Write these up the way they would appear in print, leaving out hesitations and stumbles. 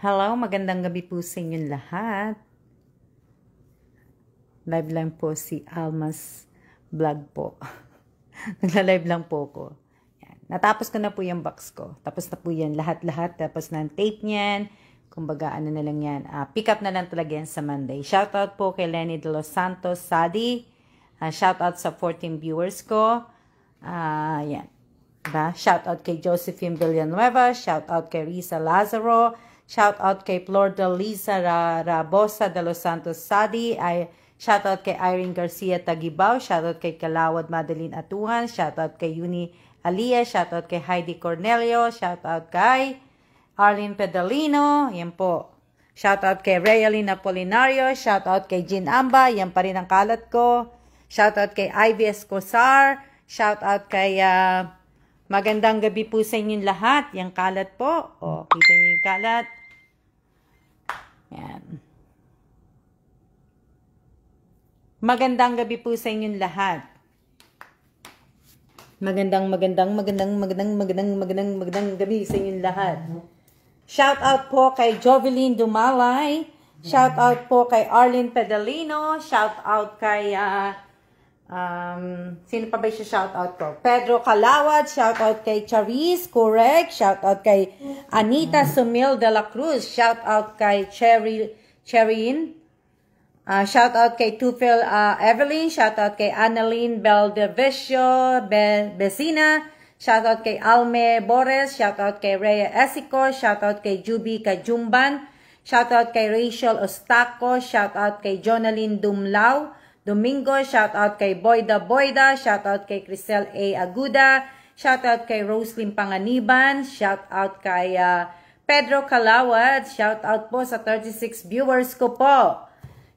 Hello, magandang gabi po sa inyong lahat. Live lang po si Almas Vlog po. Nagla-live lang po ko. Yan. Natapos ko na po yung box ko. Tapos na po yan lahat-lahat. Tapos na ang tape niyan. Kumbaga ano na lang yan. Pick up na lang talaga yan sa Monday. Shoutout po kay Lenny de los Santos Sadi. Shoutout sa 14 viewers ko. Yan. Diba? Shoutout kay Josephine Villanueva. Shoutout kay Risa Lazaro. Shoutout kay Flor de Lisa Rabosa de los Santos Sadi. Shoutout kay Irene Garcia Tagibaw. Shoutout kay Kalawad Madeline Atuhan. Shoutout kay Yuni Alia. Shoutout kay Heidi Cornelio. Shoutout kay Arlene Pedalino. Yan po. Shoutout kay Realine Apolinario. Shoutout kay Jean Amba. Yan pa rin ang kalat ko. Shoutout kay Ivy Escosar. Shoutout kay magandang gabi po sa inyong lahat. Yang kalat po. O, kita niyo yung kalat. Yan. Magandang gabi po sa inyong lahat. Magandang gabi sa inyong lahat. Shout out po kay Jovelyn Dumalay. Shout out po kay Arlene Pedalino. Shout out kay sino pa ba siya shout out ko? Pedro Calawad. Shout out kay Charis, correct. Shout out kay Anita Sumil de la Cruz. Shout out kay Cherin. Shout out kay Tufel Evelyn. Shout out kay Annalyn Beldevicio Besina. Shout out kay Alme Bores. Shout out kay Rhea Esico. Shout out kay Juby Kajumban. Shout out kay Rachel Ostaco. Shout out kay Jonalyn Domingo. Shout out kay Boyda. Shout out kay Crisel A. Aguda. Shout out kay Roslyn Panganiban. Shout out kay Pedro Calawad. Shout out po sa 36 viewers ko po.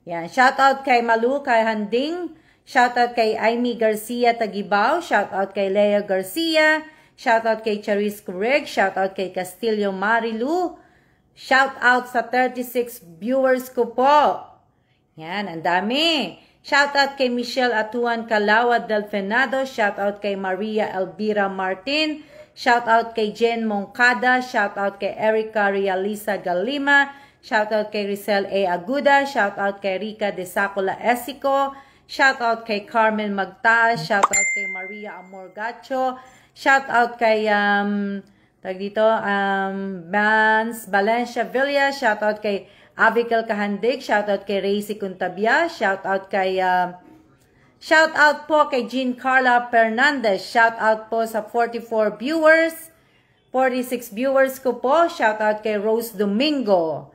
Yan. Shout out kay Malu kay Handing. Shout out kay Amy Garcia Tagibaw. Shout out kay Lea Garcia. Shout out kay Charis Kureg. Shout out kay Castillo Marilu. Shout out sa 36 viewers ko po. Yan, ang dami. Shout out kay Michelle Atuan Calawad Delfenado. Shout out kay Maria Elvira Martin. Shout out kay Jen Moncada. Shout out kay Erica Realisa Galima. Shout out kay Rizal A. Aguda. Shout out kay Rica de Sacula Esico. Shout out kay Carmen Magtaas. Shout out kay Maria Amorgacho. Shout out kay Vance Valencia Villa. Shout out kay Abigail Kahandig. Shout out kay Racy Cuntabia. Shout out po kay Jean Carla Fernandez. Shout out po sa 44 viewers. 46 viewers ko po. Shout out kay Rose Domingo.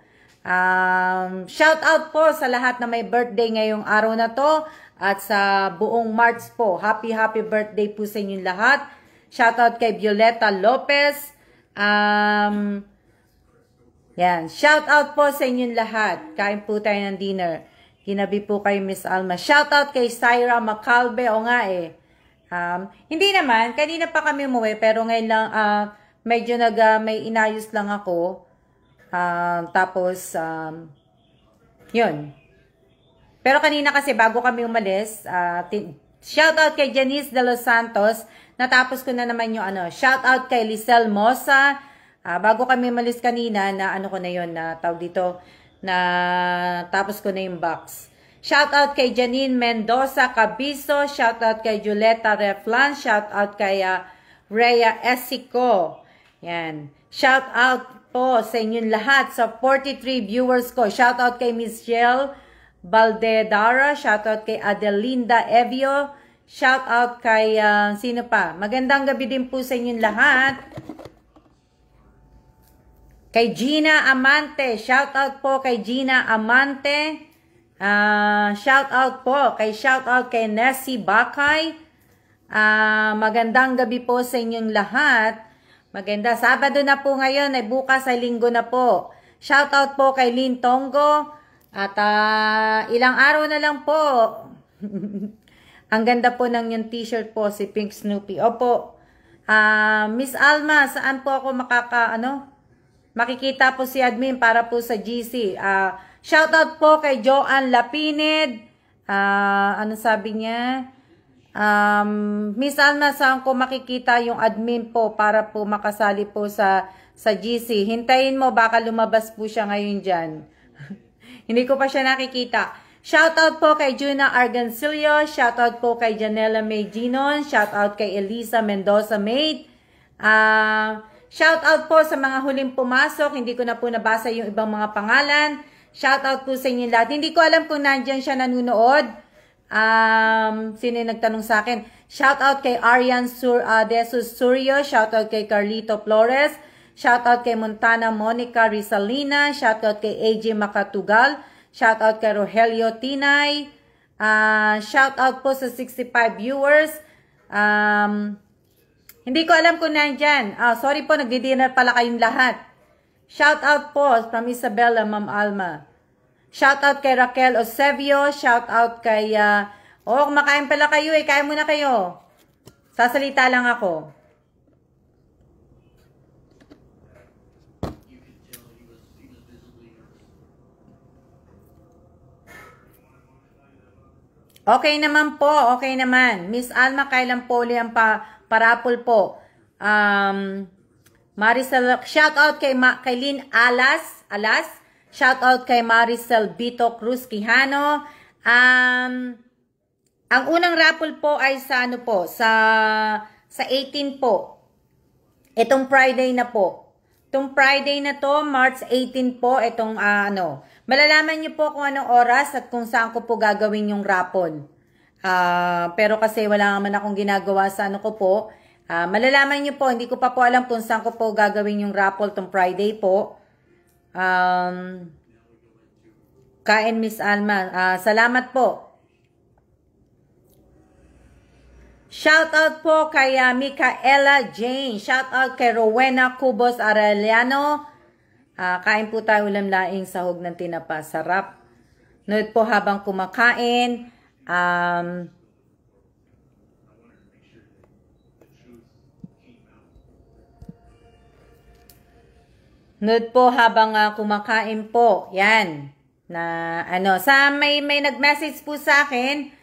Shout out po sa lahat na may birthday ngayong araw na to at sa buong March po. Happy birthday po sa inyong lahat. Shout out kay Violeta Lopez. Yan. Shout out po sa inyong lahat. Kain po tayo ng dinner. Ginabi po kay Miss Alma. Shout out kay Syra Macalbe. O nga eh. Hindi naman. Kanina pa kami umuwi pero ngayon lang medyo may inayos lang ako. Tapos, yun. Pero kanina kasi bago kami umalis, shout out kay Janice de los Santos. Natapos ko na naman yung shout out kay Lisel Mosa. Bago kami umalis kanina, na ko na yun, na tawag dito, na tapos ko na yung box. Shout out kay Janine Mendoza Cabiso. Shout out kay Julieta Reflan. Shout out kay Rhea Esico. Yan. Shout out po sa inyong lahat sa 43 viewers ko. Shout out kay Michelle Baldedara. Shout out kay Adelinda Evio. Shout out kay sino pa? Magandang gabi din po sa inyong lahat. Kay Gina Amante. Shout out po kay Gina Amante. Shout out po kay Nessie Bakay. Magandang gabi po sa inyong lahat. Maganda. Sabado na po ngayon. Ay bukas ay linggo na po. Shout out po kay Lynn Tongo. At ilang araw na lang po. Ang ganda po ng yung t-shirt po. Si Pink Snoopy. Opo. Miss Alma, saan po ako makikita po si admin para po sa GC. Shout out po kay Joanne Lapinid. Ano sabi niya? Miss Alma, saan ko makikita yung admin po para po makasali po sa sa GC. Hintayin mo, baka lumabas po siya ngayon dyan. Hindi ko pa siya nakikita. Shoutout po kay Juna Argancillo. Shoutout po kay Janela May Ginon. Shoutout kay Elisa Mendoza Maid. Shoutout po sa mga huling pumasok. Hindi ko na po nabasa yung ibang mga pangalan. Shoutout po sa inyo lahat. Hindi ko alam kung nandyan siya nanunood. Sino yung nagtanong sa akin? Shoutout kay Arian Desus Suryo. Shoutout kay Carlito Flores. Shoutout kay Montana Monica Rizalina. Shoutout kay AJ Makatugal. Shoutout kay Rogelio Tinay. Shoutout po sa 65 viewers. Hindi ko alam kung nandyan. Sorry po, nagdi-dinner pala kayong lahat. Shoutout po from Isabella, Ma'am Alma. Shoutout kay Raquel Osevio. Shoutout kay... kumakain pala kayo eh. Kain muna kayo. Sasalita lang ako. Okay naman po, okay naman. Miss Alma, kailan po ulit ang parapol po? Maricel, shout out kay Lynn Alas. Shout out kay Maricel Bito Cruz Quijano. Ang unang raffle po ay sa ano po, sa 18 po. Itong Friday na po. Itong Friday na to, March 18 po, itong malalaman niyo po kung anong oras at kung saan ko po gagawin yung raffle. Pero kasi wala naman akong ginagawa sa ano ko po. Malalaman niyo po, hindi ko pa po alam kung saan ko po gagawin yung raffle itong Friday po. Kain Miss Alma. Salamat po. Shoutout po kay Micaela Jane. Shoutout kay Rowena Cubos Arellano. Kain po tayo ulam laing sahog ng tinapa. Sarap. Nood po habang kumakain. Nood po habang kumakain po. Yan. Na may nag-message po sa akin.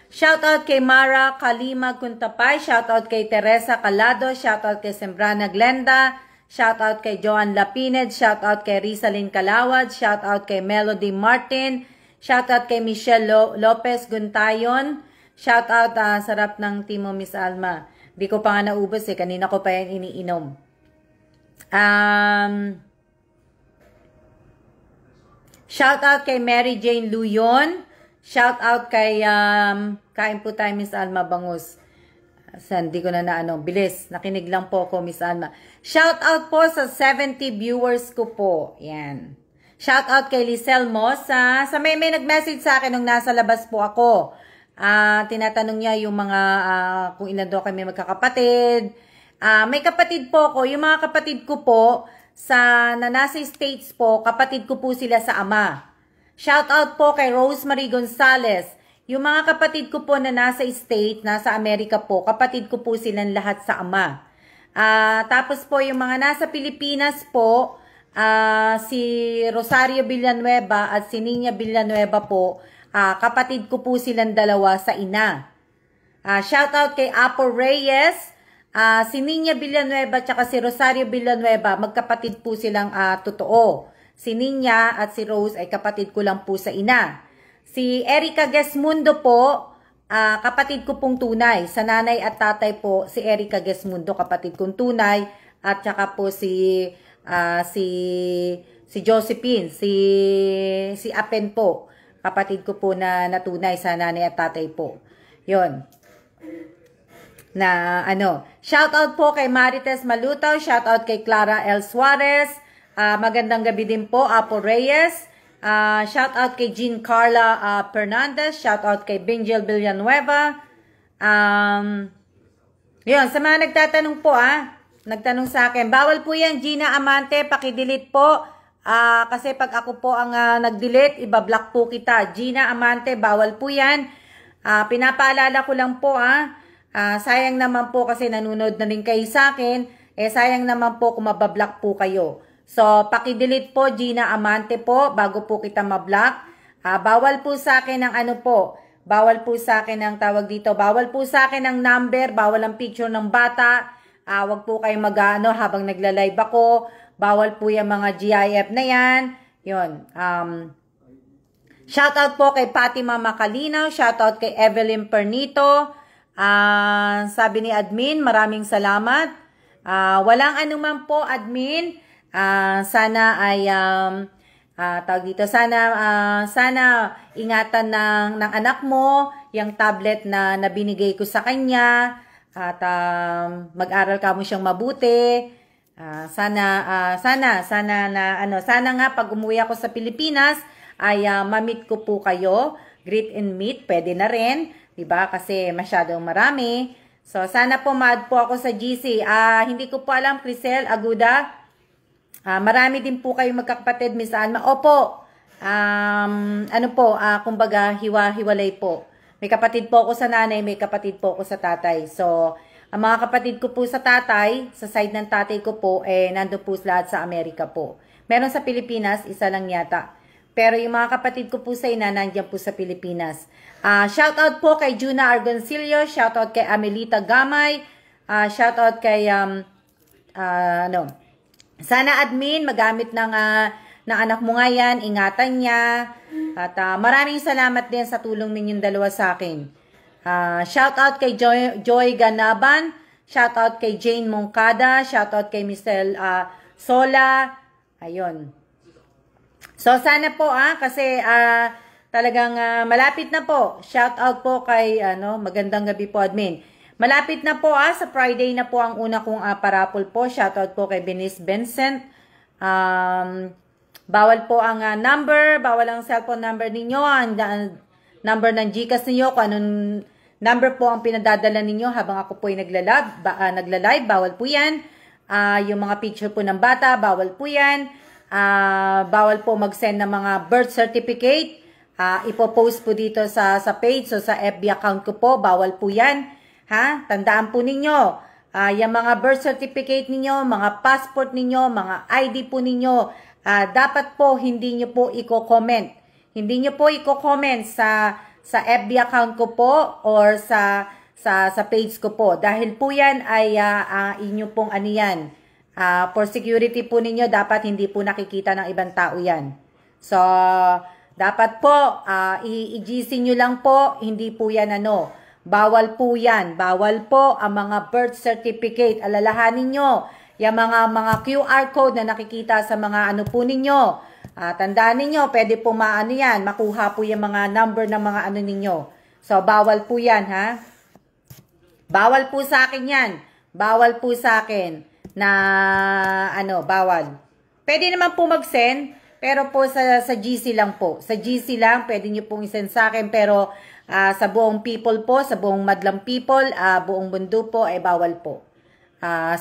Shoutout kay Mara Kalima Kuntapay. Shoutout kay Teresa Calado. Shoutout kay Sembrana Glenda. Shoutout kay Joan Lapined. Shoutout kay Rizalyn Calawad. Shoutout kay Melody Martin. Shoutout kay Michelle Lopez Guntayon. Shoutout, sarap ng timo Miss Alma. Di ko pa nga naubos eh. Kanina ko pa yan iniinom. Shoutout kay Mary Jane Luyon. Shoutout kay, kain po tayo Miss Alma Bangus. Hindi ko na bilis. Nakinig lang po ako Miss Alma. Shoutout po sa 70 viewers ko po. Yan. Shoutout kay Lisel Mosa. Sa may nag-message sa akin nung nasa labas po ako. Tinatanong niya yung mga, kung ilan daw kami magkakapatid. May kapatid po ko. Yung mga kapatid ko po, na nasa States po, kapatid ko po sila sa ama. Shoutout po kay Rosemary Gonzalez. Yung mga kapatid ko po na nasa State, nasa Amerika po, kapatid ko po silang lahat sa ama. Tapos po yung mga nasa Pilipinas po, si Rosario Villanueva at si Nina Villanueva po, kapatid ko po silang dalawa sa ina. Shoutout kay Apo Reyes. Si Nina Villanueva at si Rosario Villanueva, magkapatid po silang totoo. Si Nina at si Rose ay kapatid ko lang po sa ina. Si Erica Gesmundo po, kapatid ko pong tunay. Sa nanay at tatay po, si Erica Gesmundo, kapatid kong tunay. At saka po si Josephine, si Apen po, kapatid ko po na tunay sa nanay at tatay po. Yun. Shoutout po kay Marites Malutaw, shoutout kay Clara L. Suarez. Magandang gabi din po, Apo Reyes. Shoutout kay Jean Carla Fernandez. Shoutout kay Benjel Villanueva. Yun, sa mga nagtatanong po, nagtanong sa akin, bawal po yan, Gina Amante, pakidelete po. Kasi pag ako po ang nag-delete, ibablock po kita. Gina Amante, bawal po yan. Pinapaalala ko lang po, sayang naman po kasi nanonood na rin kayo sa akin. Sayang naman po kung mabablock po kayo. So, pakidelete po, Gina Amante po, bago po kita mablock. Bawal po sa akin ang bawal po sa akin ang tawag dito, bawal po sa akin ang number, bawal ang picture ng bata, Wag po kayong mag-ano habang nagla-live ako. Bawal po yung mga GIF na yan. Yun. Shoutout po kay Fatima Macalinaw. Shoutout kay Evelyn Pernito. Sabi ni admin, maraming salamat. Walang anuman po, admin. Sana ay tawag dito, sana ingatan ng anak mo yung tablet na binigay ko sa kanya at mag-aral ka mo siyang mabuti. Sana nga pag umuwi ako sa Pilipinas ay ma-meet ko po kayo. Greet and meet, pwede na rin, 'di ba? Kasi masyadong marami. So sana po ma-add po ako sa GC. Hindi ko po alam, Crisel Aguda. Marami din po kayong magkakapatid, Miss Alma. Opo. Kumbaga, hiwa-hiwalay po. May kapatid po ako sa nanay, may kapatid po ako sa tatay. So, ang mga kapatid ko po sa tatay, sa side ng tatay ko po, nandun po lahat sa Amerika po. Meron sa Pilipinas, isa lang yata. Pero yung mga kapatid ko po sa ina, nandiyan po sa Pilipinas. Shoutout po kay Juna Argoncillo, shoutout kay Amelita Gamay, shoutout kay, sana admin, magamit ng anak mo nga yan, ingatan niya. At maraming salamat din sa tulong ninyong dalawa sa akin. Shoutout kay Joy Ganaban, shoutout kay Jane Moncada, shoutout kay Michelle Sola. Ayun. So sana po kasi talagang malapit na po. Shoutout po kay magandang gabi po admin. Malapit na po sa Friday na po ang una kong parapol po. Shoutout po kay Benice Vincent. Bawal po ang number, bawal ang cellphone number ninyo, ang number ng GCash ninyo, kung anong number po ang pinadadala ninyo habang ako po ay nagla-live, bawal po yan. Yung mga picture po ng bata, bawal po yan. Bawal po mag-send ng mga birth certificate. Ipopost po dito sa page, so sa FB account ko po, bawal po yan. Tandaan po ninyo, yung mga birth certificate ninyo, mga passport ninyo, mga ID po ninyo, dapat po hindi nyo po i-comment. Hindi nyo po i-comment sa FB account ko po or sa page ko po. Dahil po yan ay inyo pong yan. For security po ninyo, dapat hindi po nakikita ng ibang tao yan. So, dapat po, i-GC nyo lang po, hindi po yan bawal po yan. Bawal po ang mga birth certificate. Alalahanin nyo, yung mga QR code na nakikita sa mga po ninyo. Tandaan ninyo, pwede po yan, makuha po yung mga number ng mga ninyo. So, bawal po yan, Bawal po sa akin yan. Bawal po sa akin na, bawal. Pwede naman po mag-send, pero po sa GC lang po. Sa GC lang, pwede nyo pong i-send sa akin, pero sa buong people po, sa buong madlang people, buong mundo po, ay bawal po.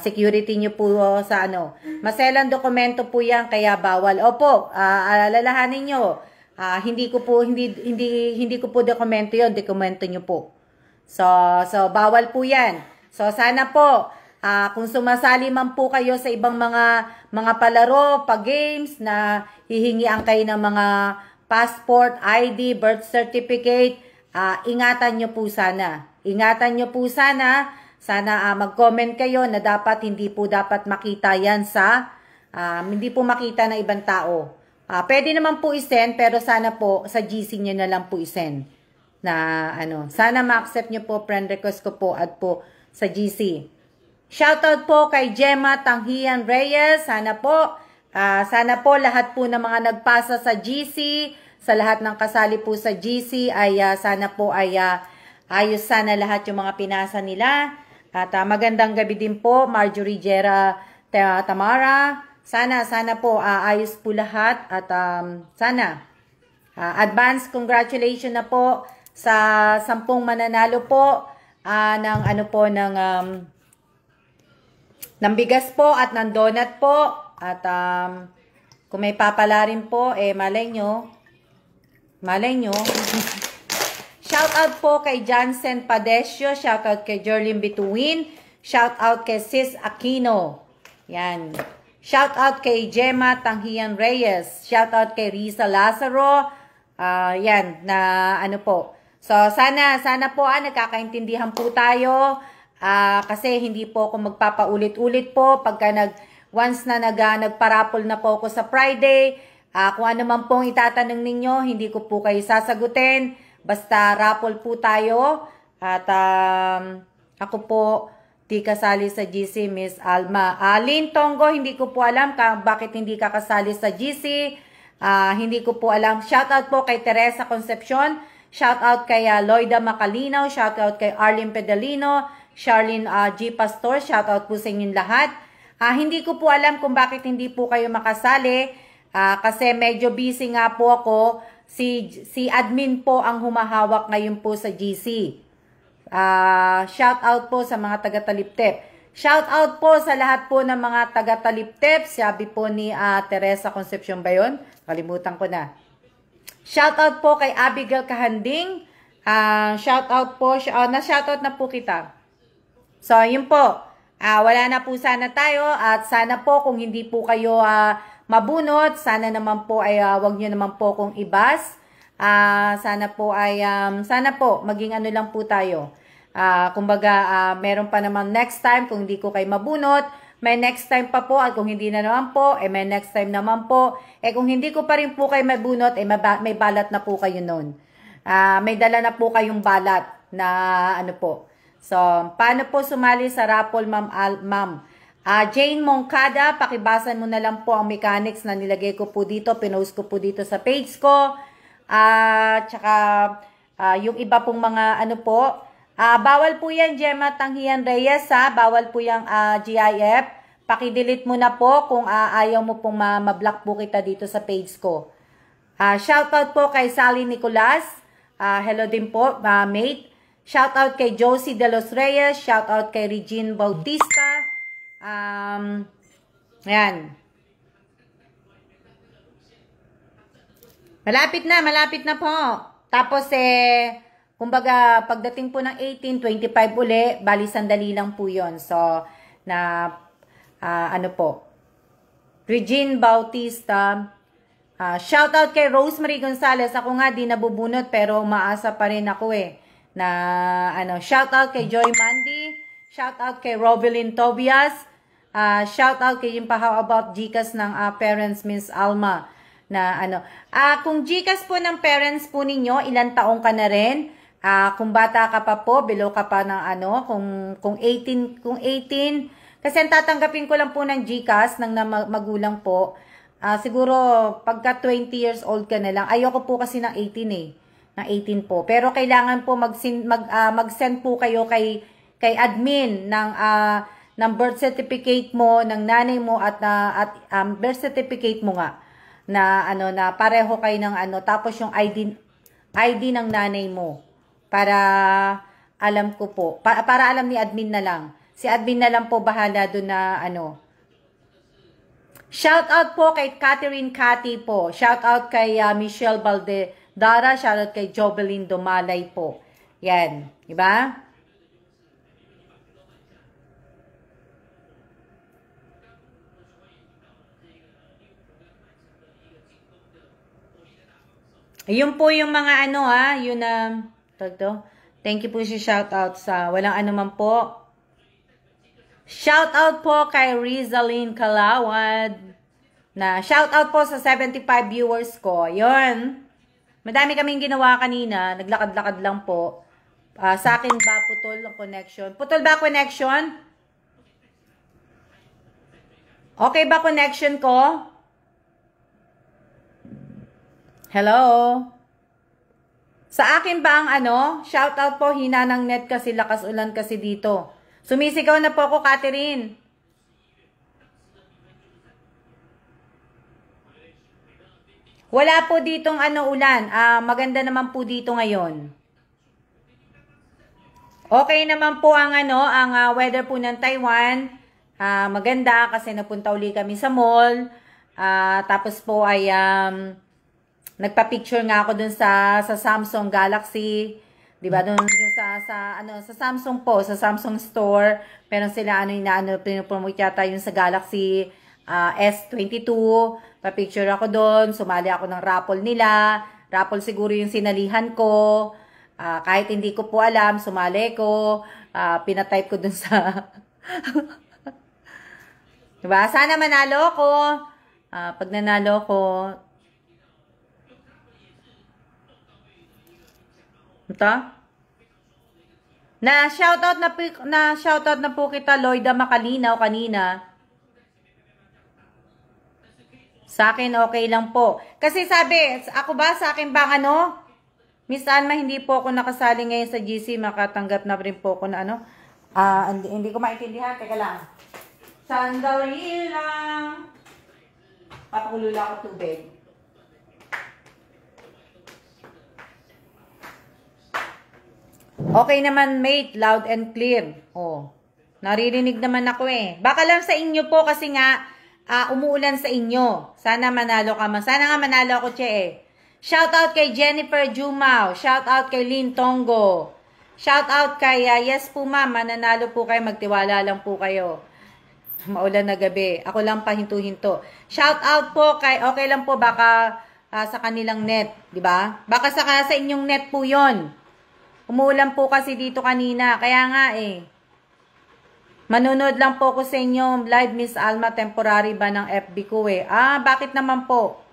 Security nyo po sa maselang dokumento po yan, kaya bawal. Opo, alalahanin nyo, hindi ko po dokumento yon, dokumento nyo po. So bawal po yan. So sana po, kung sumasali man po kayo sa ibang mga palaro, games na hihingian kayo ng mga passport, ID, birth certificate, ingatan nyo po sana. Ingatan nyo po sana. Sana mag-comment kayo na hindi po dapat makita yan hindi po makita ng ibang tao. Pwede naman po i-send, pero sana po sa GC nyo na lang po i-send. Sana ma-accept nyo po, friend request ko po at po sa GC. Shoutout po kay Gemma Tanghian Reyes. Sana po lahat po ng mga nagpasa sa GC, sa lahat ng kasali po sa GC ay sana po ay ayos sana lahat yung mga pinasa nila. At magandang gabi din po, Marjorie Jera Tamara. Sana po ayos po lahat at sana advance congratulations na po sa 10 mananalo po ng bigas po at ng donut po. At kung may papala rin po, malay nyo. Shoutout po kay Jansen Padesio. Shoutout kay Jerlyn Bituin. Shoutout kay Sis Aquino. Yan. Shoutout kay Gemma Tanghian Reyes. Shoutout kay Risa Lazaro. Yan. So, sana po nagkakaintindihan po tayo. Kasi hindi po ako magpapaulit-ulit po pagka once na nagparapol na po ako sa Friday. Kung ano man pong itatanong ninyo, hindi ko po kayo sasagutin. Basta raffle po tayo. At ako po, di kasali sa GC, Miss Alma. Lynn Tonggo, hindi ko po alam bakit hindi ka kasali sa GC. Hindi ko po alam. Shoutout po kay Teresa Concepcion. Shoutout kay Loida Macalino. Shoutout kay Arlene Pedalino. Charlene G. Pastor. Shoutout po sa inyong lahat. Hindi ko po alam kung bakit hindi po kayo makasali. Kasi medyo busy nga po ako. Si admin po ang humahawak ngayon po sa GC. Shout out po sa mga taga-Taliptep. Shout out po sa lahat po ng mga taga-Taliptep. Sabi po ni Teresa Concepcion ba yun? Kalimutan ko na. Shout out po kay Abigail Kahanding. Shout out po. Na-shout out na po kita. So, yun po. Wala na po sana tayo. At sana po kung hindi po kayo mabunot, sana naman po ay wag nyo naman po kung ibas. Sana po maging ano lang po tayo. Kumbaga meron pa naman next time kung hindi ko kayo mabunot, may next time pa po, at kung hindi na naman po, may next time naman po. Kung hindi ko pa rin po kayo mabunot, may balat na po kayo noon. May dala na po kayong balat na ano po. So, paano po sumali sa raffle, ma'am? Jane Moncada, pakibasan mo na lang po ang mechanics na nilagay ko po dito, pinost ko po dito sa page ko. Tsaka yung iba pong mga ano po, bawal po yan, Gemma Tanghian Reyes, bawal po yung GIF. Pakidelete mo na po kung ayaw mo pong ma-block po kita dito sa page ko. Shoutout po kay Sally Nicolas, hello din po, mate. Shoutout kay Josie De Los Reyes, shoutout kay Regine Bautista. Ayan. Malapit na po. Tapos kumbaga pagdating po ng 18:25 uli, bali sandali lang po 'yon. So ano po. Regine Bautista. Shout out kay Rosemary Gonzalez. Ako nga di nabubunot pero umaasa pa rin ako na shout out kay Joy Mandy. Shout out kay Robelyn Tobias. Shout out kay yung how about GCash ng parents, Miss Alma. Na kung GCash po ng parents po ninyo, ilang taong ka na rin? Kung bata ka pa po, below ka pa ng kung 18, kasi ang tatanggapin ko lang po ng GCash ng magulang po. Siguro pagka 20 years old ka na lang. Ayoko po kasi ng 18 ng 18 po. Pero kailangan po mag-send po kayo kay admin ng birth certificate mo, ng nanay mo at birth certificate mo nga na na pareho kayo ng tapos yung ID ng nanay mo para alam ko po para alam ni admin na lang. Si admin na lang po bahala doon na Shout out po kay Catherine Cathy po. Shout out kay Michelle Baldedara, shout out kay Jobelyn Domalay po. Yan, di ba? Ayun po yung mga yun thank you po si shout out sa walang man po. Shout out po kay Rizalyn Kalawad. Shout out po sa 75 viewers ko. Yun. Madami kaming ginawa kanina, naglakad-lakad lang po. Sa akin ba putol ang connection? Putol ba connection? Okay ba connection ko? Hello? Sa akin ba ang shout out po, hina ng net kasi, lakas ulan kasi dito. Sumisigaw na po ako, Catherine. Wala po ditong ulan. Maganda naman po dito ngayon. Okay naman po ang weather po ng Taiwan. Maganda kasi napunta uli kami sa mall. Tapos po ay nagpa-picture nga ako dun sa Samsung Galaxy. 'Di ba? Doon sa Samsung po, sa Samsung store, meron sila pinopromote yata yung sa Galaxy S22. Pa-picture ako doon, sumali ako ng raffle nila. Raffle siguro yung sinalihan ko. Kahit hindi ko po alam, sumali ko, pinatype ko dun sa... diba? Sana manalo ko. Pag nanalo ko, ito? Na-shoutout na po kita, Lloyda Makalinaw, kanina. Sa akin, okay lang po. Kasi sabi, ako ba, sa akin bang ano? Miss Alma, hindi po ako nakasali ngayon sa GC. Makatanggap na rin po ako na ano. Hindi ko maintindihan. Teka lang. Sandali lang. Papakulula ako tubig. Okay naman, mate. Loud and clear. Oh. Naririnig naman ako eh. Baka lang sa inyo po kasi nga umuulan sa inyo. Sana manalo ka man. Sana nga manalo ako, Che eh. Shout out kay Jennifer Jumao. Shout out kay Lynn Tongo. Shout out kay yes po ma'am, mananalo po kayo, magtiwala lang po kayo. Maulan na gabi. Ako lang pahinto-hinto. Shout out po kay okay lang po baka sa kanilang net, di ba? Baka sa inyong net po 'yon. Umuulan po kasi dito kanina, kaya nga eh. Manunod lang po ko sa inyo live Miss Alma, temporary ba ng FB ko eh. Bakit naman po?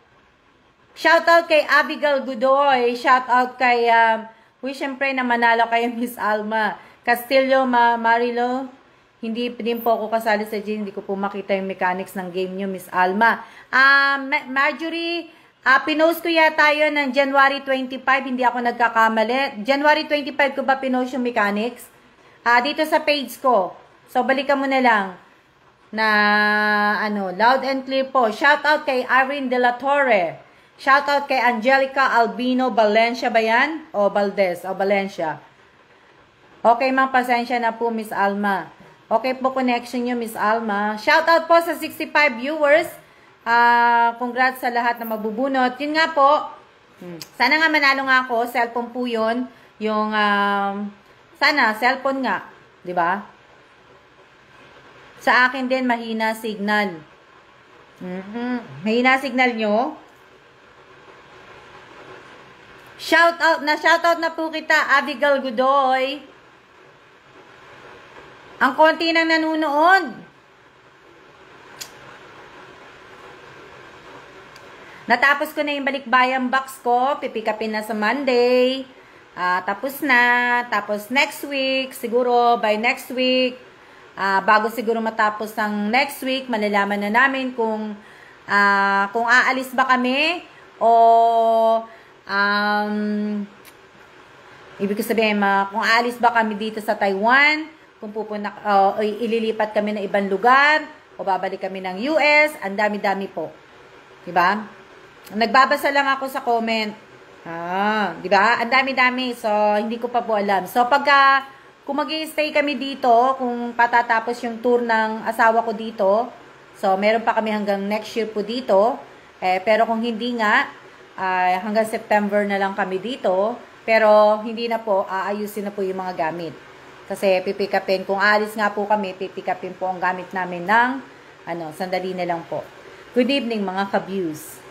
Shoutout kay Abigail Godoy. Shoutout kay, syempre na manalo kayo, Miss Alma. Castillo Marilo. Hindi din po ako kasali sa gym. Hindi ko po makita yung mechanics ng game nyo, Miss Alma. Marjorie, pinost ko yata yun ng January 25. Hindi ako nagkakamali. January 25 ko ba pinost yung mechanics? Dito sa page ko. So, balikan mo na lang. Na, loud and clear po. Shoutout kay Irene De La Torre. Shoutout kay Angelica Albino Valencia ba yan? O Valdez, o Valencia. Okay, ma'am, pasensya na po, Miss Alma. Okay po, connection nyo, Miss Alma. Shoutout po sa 65 viewers. Congrats sa lahat na mabubunot. Yun nga po, sana nga manalo nga ako. Cellphone po yun. Yung, sana, cellphone nga. Diba? Sa akin din, mahina signal. Mahina signal nyo. Shoutout na po kita, Abigail Godoy. Ang konti nang nanunood. Natapos ko na yung balikbayan box ko. Pipikapin na sa Monday. Tapos na. Tapos next week, siguro by next week, bago siguro matapos ang next week, malalaman na namin kung aalis ba kami o ibig ko sabihin, kung aalis ba kami dito sa Taiwan, kung ililipat kami ng ibang lugar, o babalik kami ng US, ang dami-dami po. Diba? Nagbabasa lang ako sa comment. Diba? Ang dami-dami. So, hindi ko pa po alam. So, kung mag-i-stay kami dito, kung patatapos yung tour ng asawa ko dito, so, meron pa kami hanggang next year po dito. Pero kung hindi nga, hanggang September na lang kami dito, pero hindi na po, aayusin na po yung mga gamit. Kasi pipikapin, kung alis nga po kami, pipikapin po ang gamit namin ng, sandali na lang po. Good evening mga ka-views.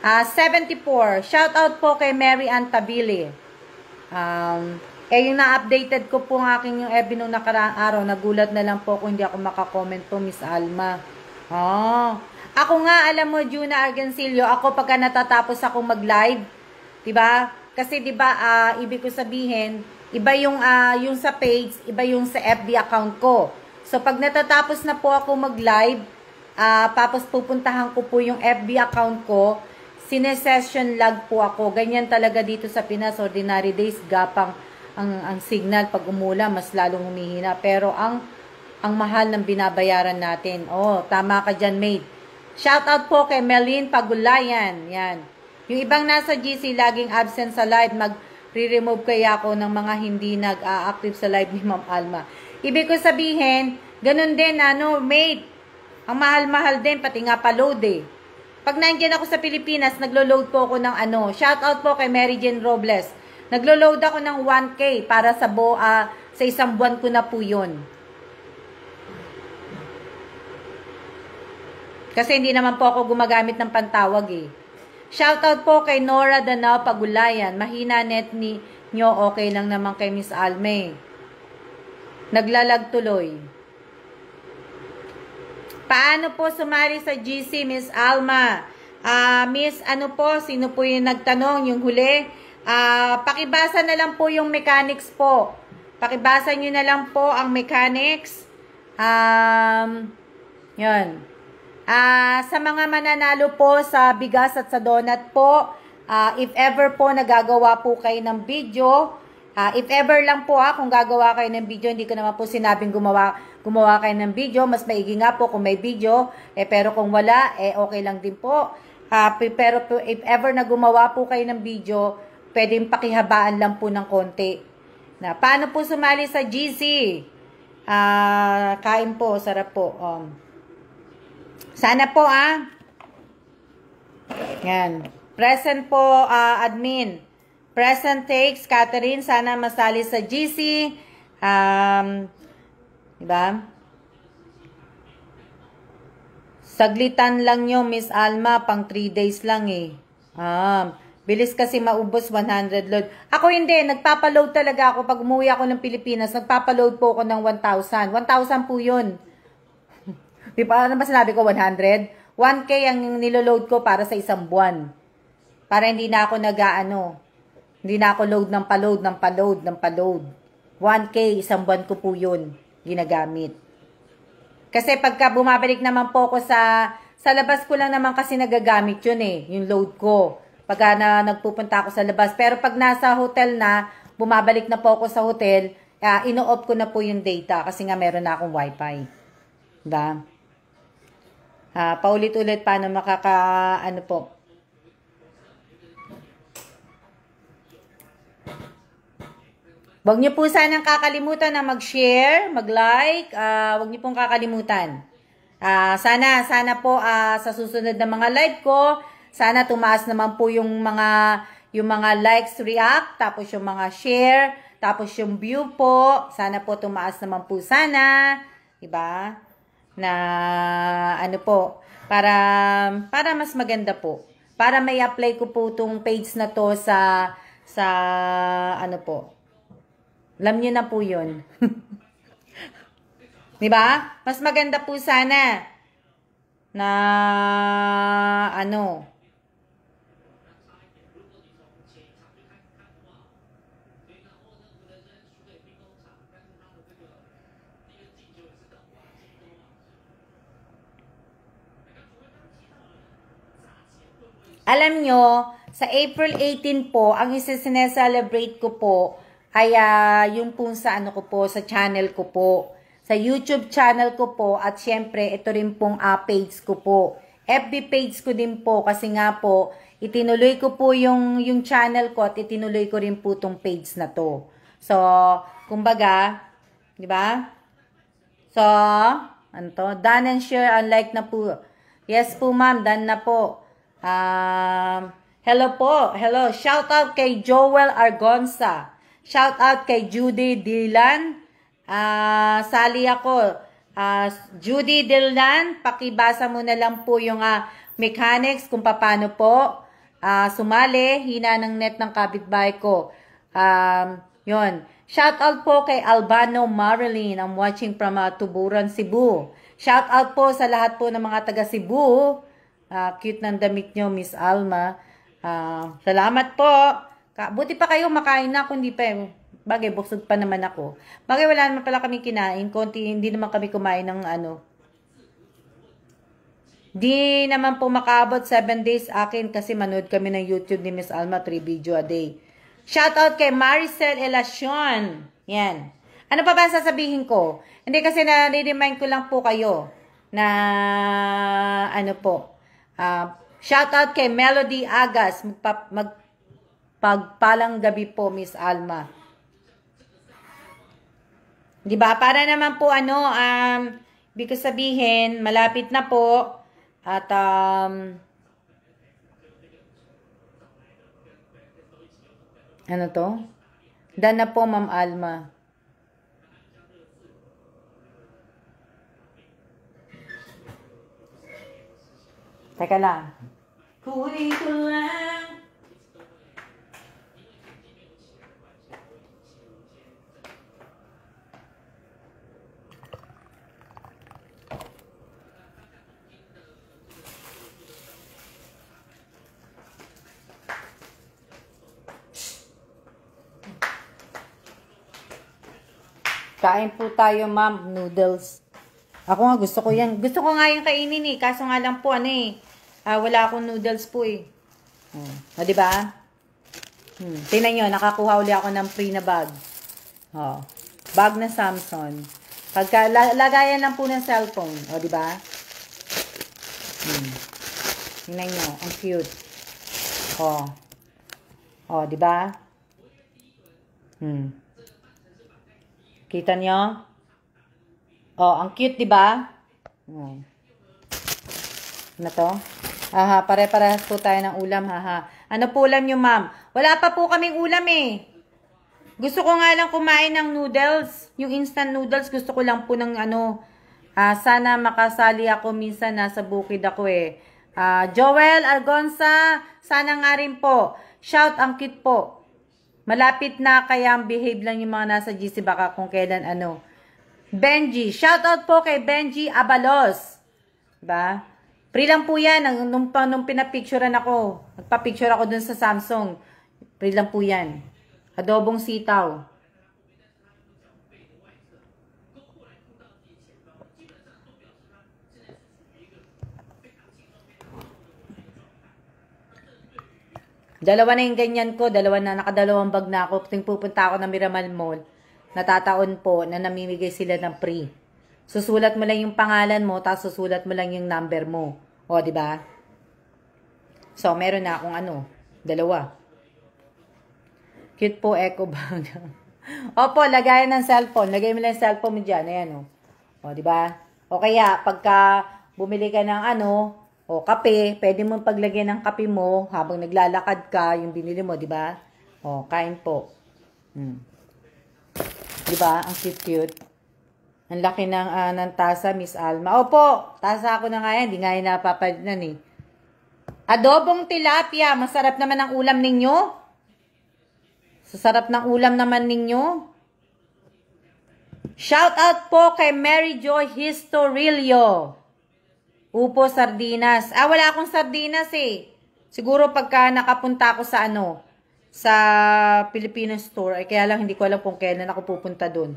74, shout out po kay Mary Ann Tabili. Yung na-updated ko po ng aking yung FB nung nakaraang araw, nagulat na lang po kung hindi ako makakomment po, Miss Alma. Ako nga, alam mo, Juna Argancillo, ako pagka natatapos akong mag-live, diba? Kasi diba, ibig ko sabihin, iba yung sa page, iba yung sa FB account ko. So, pag natatapos na po ako mag-live, tapos pupuntahan ko po yung FB account ko, sine-session lag po ako. Ganyan talaga dito sa Pinas, ordinary days, gapang ang signal. Pag umula, mas lalong humihina. Pero ang mahal ng binabayaran natin. Tama ka dyan, mate. Shoutout po kay Melin Pagulayan. Yan. Yung ibang nasa GC laging absent sa live, mag-re-remove kaya ako ng mga hindi nag-a-active sa live ni Ma'am Alma. Ibig ko sabihin, ganun din, mate. Ang mahal-mahal din, pati nga pa-load eh. Pag nandiyan ako sa Pilipinas, naglo-load po ako ng Shoutout po kay Mary Jane Robles. Naglo-load ako ng 1K para sa isang buwan ko na po yun. Kasi hindi naman po ako gumagamit ng pantawag eh. Shoutout po kay Nora Danao Pagulayan. Mahina net nyo, okay lang naman kay Miss Alme. Naglalag tuloy. Paano po sumali sa GC, Miss Alma? Miss, ano po, sino po yung nagtanong, yung huli? Pakibasa na lang po yung mechanics po. Pakibasa nyo na lang po ang mechanics. Yun. Sa mga mananalo po sa bigas at sa donut po, if ever po nagagawa po kayo ng video, if ever lang po kung gagawa kayo ng video, hindi ko naman po sinabing gumawa kayo ng video, mas maigi nga po kung may video, pero kung wala, okay lang din po. Pero if ever na gumawa po kayo ng video, pwedeng pakihabaan lang po ng konti. Paano po sumali sa GC? Kain po, sarap po. Sana po yan. Present po, admin. Present takes, Catherine, sana masali sa GC. Diba? Saglitan lang nyo, Miss Alma, pang 3 days lang bilis kasi maubos 100 load. Ako hindi, nagpapaload talaga ako. Pag umuwi ako ng Pilipinas, nagpapaload po ako ng 1,000. 1,000 po yun. Di ba? Ano ba sinabi ko? 100? 1K ang niloload ko para sa isang buwan. Para hindi na ako hindi na ako load ng paload. 1K, isang buwan ko po yun ginagamit. Kasi pagka bumabalik naman po ako sa labas ko lang naman kasi nagagamit yun yung load ko. Pagka nagpupunta ako sa labas. Pero pag nasa hotel na, bumabalik na po ako sa hotel, ino-off ko na po yung data kasi nga meron na akong wifi. Diba? Paulit-ulit paano po. Huwag niyo po sanang kakalimutan na mag-share, mag-like, huwag niyo pong kakalimutan. Sana po sa susunod na mga live ko, sana tumaas naman po yung mga likes, react, tapos yung mga share, tapos yung view po, sana po tumaas naman po sana, diba? Na para mas maganda po. Para may apply ko po tong page na to sa alam niyo na po 'yun. 'Di ba? Mas maganda po sana na alam nyo, sa April 18 po, ang isa-celebrate ko po ay yung po sa sa channel ko po. Sa YouTube channel ko po at syempre ito rin pong page ko po. FB page ko din po kasi nga po itinuloy ko po yung channel ko at itinuloy ko rin po tong page na to. So, kumbaga, di ba? So, done and share and like na po. Yes po ma'am, done na po. Hello po. Hello. Shout out kay Joel Argonza. Shout out kay Judy Dylan. Sali ako. Judy Dylan, pakibasa mo na lang po yung mechanics kung paano po sumali. Hina ng net ng kapitbahay ko. Yun. Shout out po kay Albano Marilyn. I'm watching from Tuburan, Cebu. Shout out po sa lahat po ng mga taga Cebu. Cute ng damit nyo, Miss Alma. Salamat po. Buti pa kayo makain na, kundi pa. Bagay, busog pa naman ako. Bagay, wala naman pala kami kinain. Hindi naman kami kumain ng Di naman po makaabot 7 days akin kasi manood kami ng YouTube ni Miss Alma, 3 video a day. Shout out kay Maricel Elacion. Yan. Ano pa ba sasabihin ko? Hindi kasi na-remind ko lang po kayo na shout out kay Melody Agas. Magpagpalang gabi po, Miss Alma. Diba? Para naman po ibig sabihin, malapit na po. At ano to? Done na po, Ma'am Alma. Teka lang. Kunin ko lang. Kain po tayo, ma'am. Noodles. Ako nga, gusto ko yan. Gusto ko nga yung kainin eh. Kaso nga lang po, ano eh. Wala akong noodles po eh. O, diba? Tingnan nyo, nakakuha uli ako ng free na bag. O, bag na Samsung. Pagka, lagayan lang po ng cellphone. O, diba? Tingnan nyo, ang cute. O, diba? Kita nyo? Oh, ang cute, di ba? Ano to? Pare-parehas po tayo ng ulam, Ano po ulam nyo, ma'am? Wala pa po kaming ulam eh. Gusto ko nga lang kumain ng noodles. Yung instant noodles, gusto ko lang po ng ano. Sana makasali ako minsan, nasa bukid ako eh. Joel Algonza, sana nga rin po. Shout, ang cute po. Malapit na, kaya behave lang yung mga nasa GC, baka kung kailan ano. Benji, shoutout po kay Benji Abalos. Diba? Free lang po yan. Nung pinapicturean ako, nagpa-picture ako dun sa Samsung. Free lang po yan. Adobong sitaw. Dalawa na yung ganyan ko. Nakadalawang bag na ako. Ting pupunta ako ng Miramal Mall. Natataon po na namimigay sila ng free. Susulat mo lang yung pangalan mo, tapos susulat mo lang yung number mo. O, di ba? So, meron na akong dalawa. Cute po, eco bag. Opo, lagayan ng cellphone. Lagay mo lang yung cellphone mo dyan. Ayan, o, di ba? O kaya, pagka bumili ka ng kape, pwede mo paglagyan ng kape mo habang naglalakad ka, yung binili mo, di ba? O, kain po. Diba? Ang cute. Ang laki ng tasa, Miss Alma. Opo, tasa ako na nga yan. Hindi nga yan napapalitan eh. Adobong tilapia. Masarap naman ang ulam ninyo. Sasarap ng ulam naman ninyo. Shout out po kay Mary Joy Historilio. Upo, sardinas. Wala akong sardinas eh. Siguro pagka nakapunta ako sa sa Filipino store, kaya lang hindi ko alam kung kailan ako pupunta dun.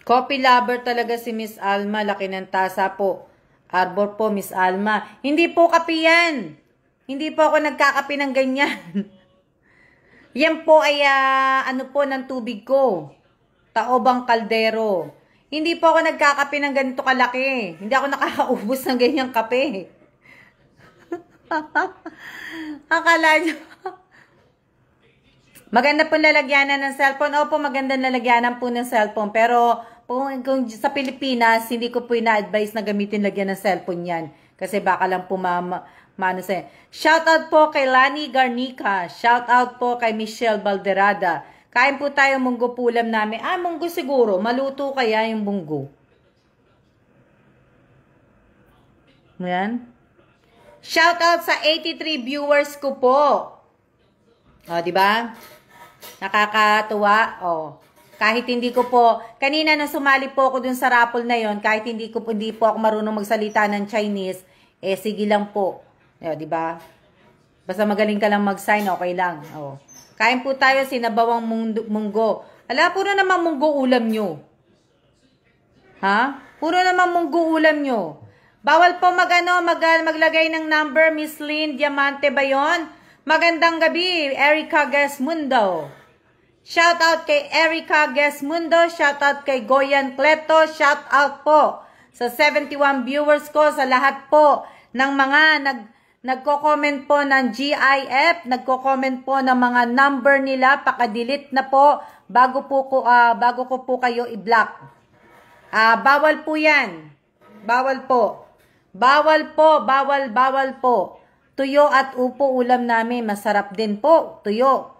Coffee lover talaga si Miss Alma. Laki ng tasa po. Arbor po, Miss Alma. Hindi po kape yan. Hindi po ako nagkakape ng ganyan. Yan po ay ng tubig ko. Taobang kaldero. Hindi po ako nagkakape ng ganito kalaki. Hindi ako nakakaubos ng ganyang kape. Akala nyo. Maganda po lalagyanan ng cellphone. Opo, maganda lalagyanan po ng cellphone. Pero kung sa Pilipinas, hindi ko po ina-advise na gamitin lagyan ng cellphone yan. Kasi baka lang po Shoutout po kay Lani Garnica. Shoutout po kay Michelle Balderada. Kain po tayo munggo po ulam namin. Munggo siguro. Maluto kaya yung munggo. Ayan. Shoutout sa 83 viewers ko po. Diba? Nakakatuwa. Kahit hindi ko po, kanina nung sumali po ako dun sa raffle na yon, kahit hindi po ako marunong magsalita ng Chinese, sige lang po. Diba? Basta magaling ka lang mag-sign, okay lang. Kain po tayo, sinabawang munggo. Puro naman munggo ulam nyo. Puro naman munggo ulam nyo. Bawal po maglagay ng number, Miss Lynn Diamante ba yun? Magandang gabi, Erica Gesmundo. Shoutout kay Erica Gesmundo, shoutout kay Goyan Cleto, shoutout po sa 71 viewers ko, sa lahat po ng mga nagko-comment po ng GIF, nagko-comment po ng mga number nila, paka-delete na po bago ko po kayo i-block. Bawal po 'yan. Bawal po. Bawal po. Tuyo at upo ulam namin, masarap din po, tuyo.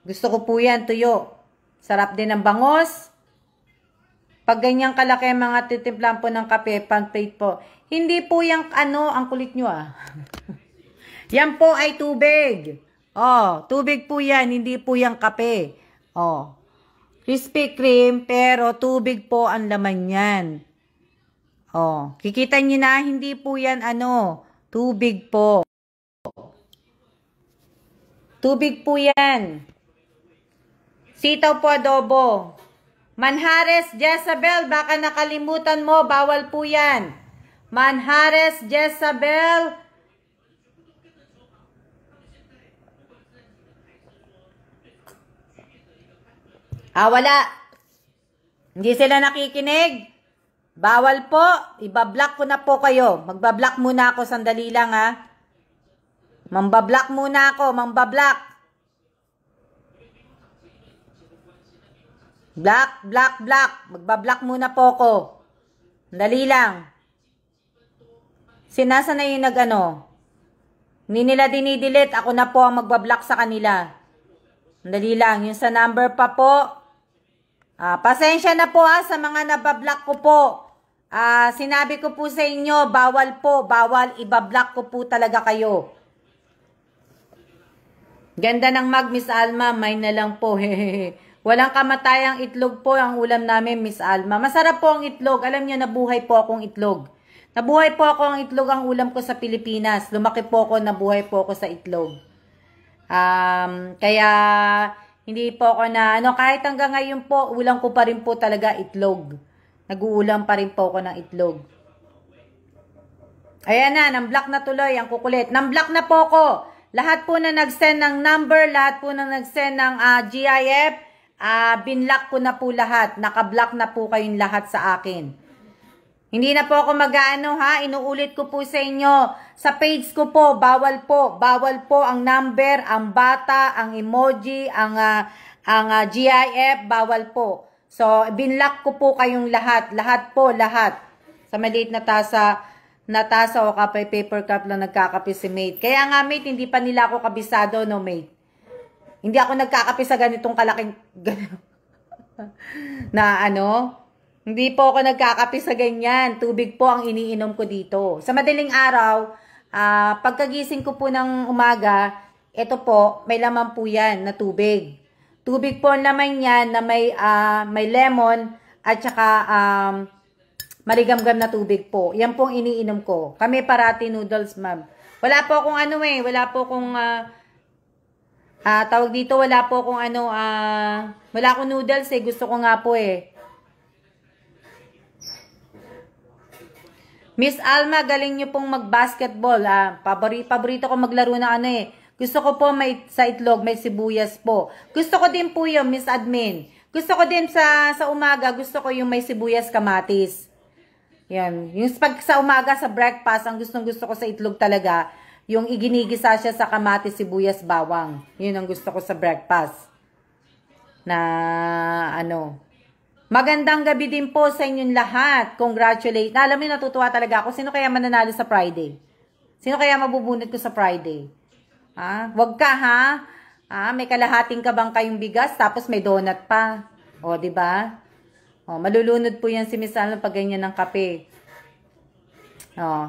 Gusto ko po 'yan, tuyo. Sarap din ng bangos. Pag ganyang kalaki mga titimplan po ng kape, pan-plate po. Hindi po yung ang kulit nyo Yan po ay tubig. Tubig po yan, hindi po yung kape. Krispy Kreme, pero tubig po ang laman yan. Oh, kikita nyo na, hindi po yan tubig po. Tubig po yan. Sitaw po adobo. Manjares Jezabel, baka nakalimutan mo, bawal po yan. Manjares Jezabel. Wala. Hindi sila nakikinig. Bawal po. Ibablock ko na po kayo. Magbablock muna ako. Sandali lang Mambablock muna ako. Mambablock. Block. Magbablock muna po ako. Sandali lang. Sinasa na yung Hindi nila dinidelete. Ako na po ang magbablock sa kanila. Sandali lang. Yung sa number pa po. Pasensya na po sa mga nabablock ko po. Sinabi ko po sa inyo, bawal po, bawal, ibablock ko po talaga kayo. Ganda ng Miss Alma, may na lang po. Walang kamatayang itlog po ang ulam namin, Miss Alma. Masarap po ang itlog. Alam niyo, nabuhay po akong itlog. Nabuhay po ako ang itlog ang ulam ko sa Pilipinas. Lumaki po ako, nabuhay po ako sa itlog. Kaya hindi po ako kahit hanggang ngayon po, ulam ko pa rin po talaga itlog. Nag-uulam pa rin po ako ng itlog. Ayan na, nang-block na tuloy, ang kukulit. Nang-block na po ako. Lahat po na nag-send ng number, lahat po na nag-send ng GIF, binlock ko na po lahat. Naka-block na po kayong lahat sa akin. Hindi na po ako inuulit ko po sa inyo. Sa page ko po, bawal po ang number, ang bata, ang emoji, ang GIF, bawal po. So, binlock ko po kayong lahat. Lahat po, lahat. Sa maliit na tasa o kapay paper cup lang nagkakape si mate. Kaya nga, mate, hindi pa nila ako kabisado, no, mate. Hindi ako nagkakape sa ganitong kalaking, hindi po ako nagkakape sa ganyan. Tubig po ang iniinom ko dito. Sa madaling araw, pagkagising ko po ng umaga, ito po, may laman po yan na tubig. Tubig po ang laman yan na may lemon at saka maligamgam na tubig po. Yan po ang iniinom ko. Kami parati noodles, ma'am. Wala po akong wala po akong tawag dito, wala po akong wala akong noodles gusto ko nga po Miss Alma, galing nyo pong mag-basketball. Paborito ko maglaro na Gusto ko po may sa itlog, may sibuyas po. Gusto ko din po yung Miss Admin. Gusto ko din sa umaga, gusto ko yung may sibuyas kamatis. Yan. Yung pag sa umaga, sa breakfast, ang gusto ko sa itlog talaga, yung iginigisa siya sa kamatis, sibuyas, bawang. Yun ang gusto ko sa breakfast. Magandang gabi din po sa inyong lahat. Congratulate. Alam mo, natutuwa talaga ako. Sino kaya mananalo sa Friday? Sino kaya mabubunot ko sa Friday? Wag ka may kalahating ka bang kayong bigas tapos may donut pa. O, di ba? Malulunod po yan si Miss Alma pag ganyan ng kape.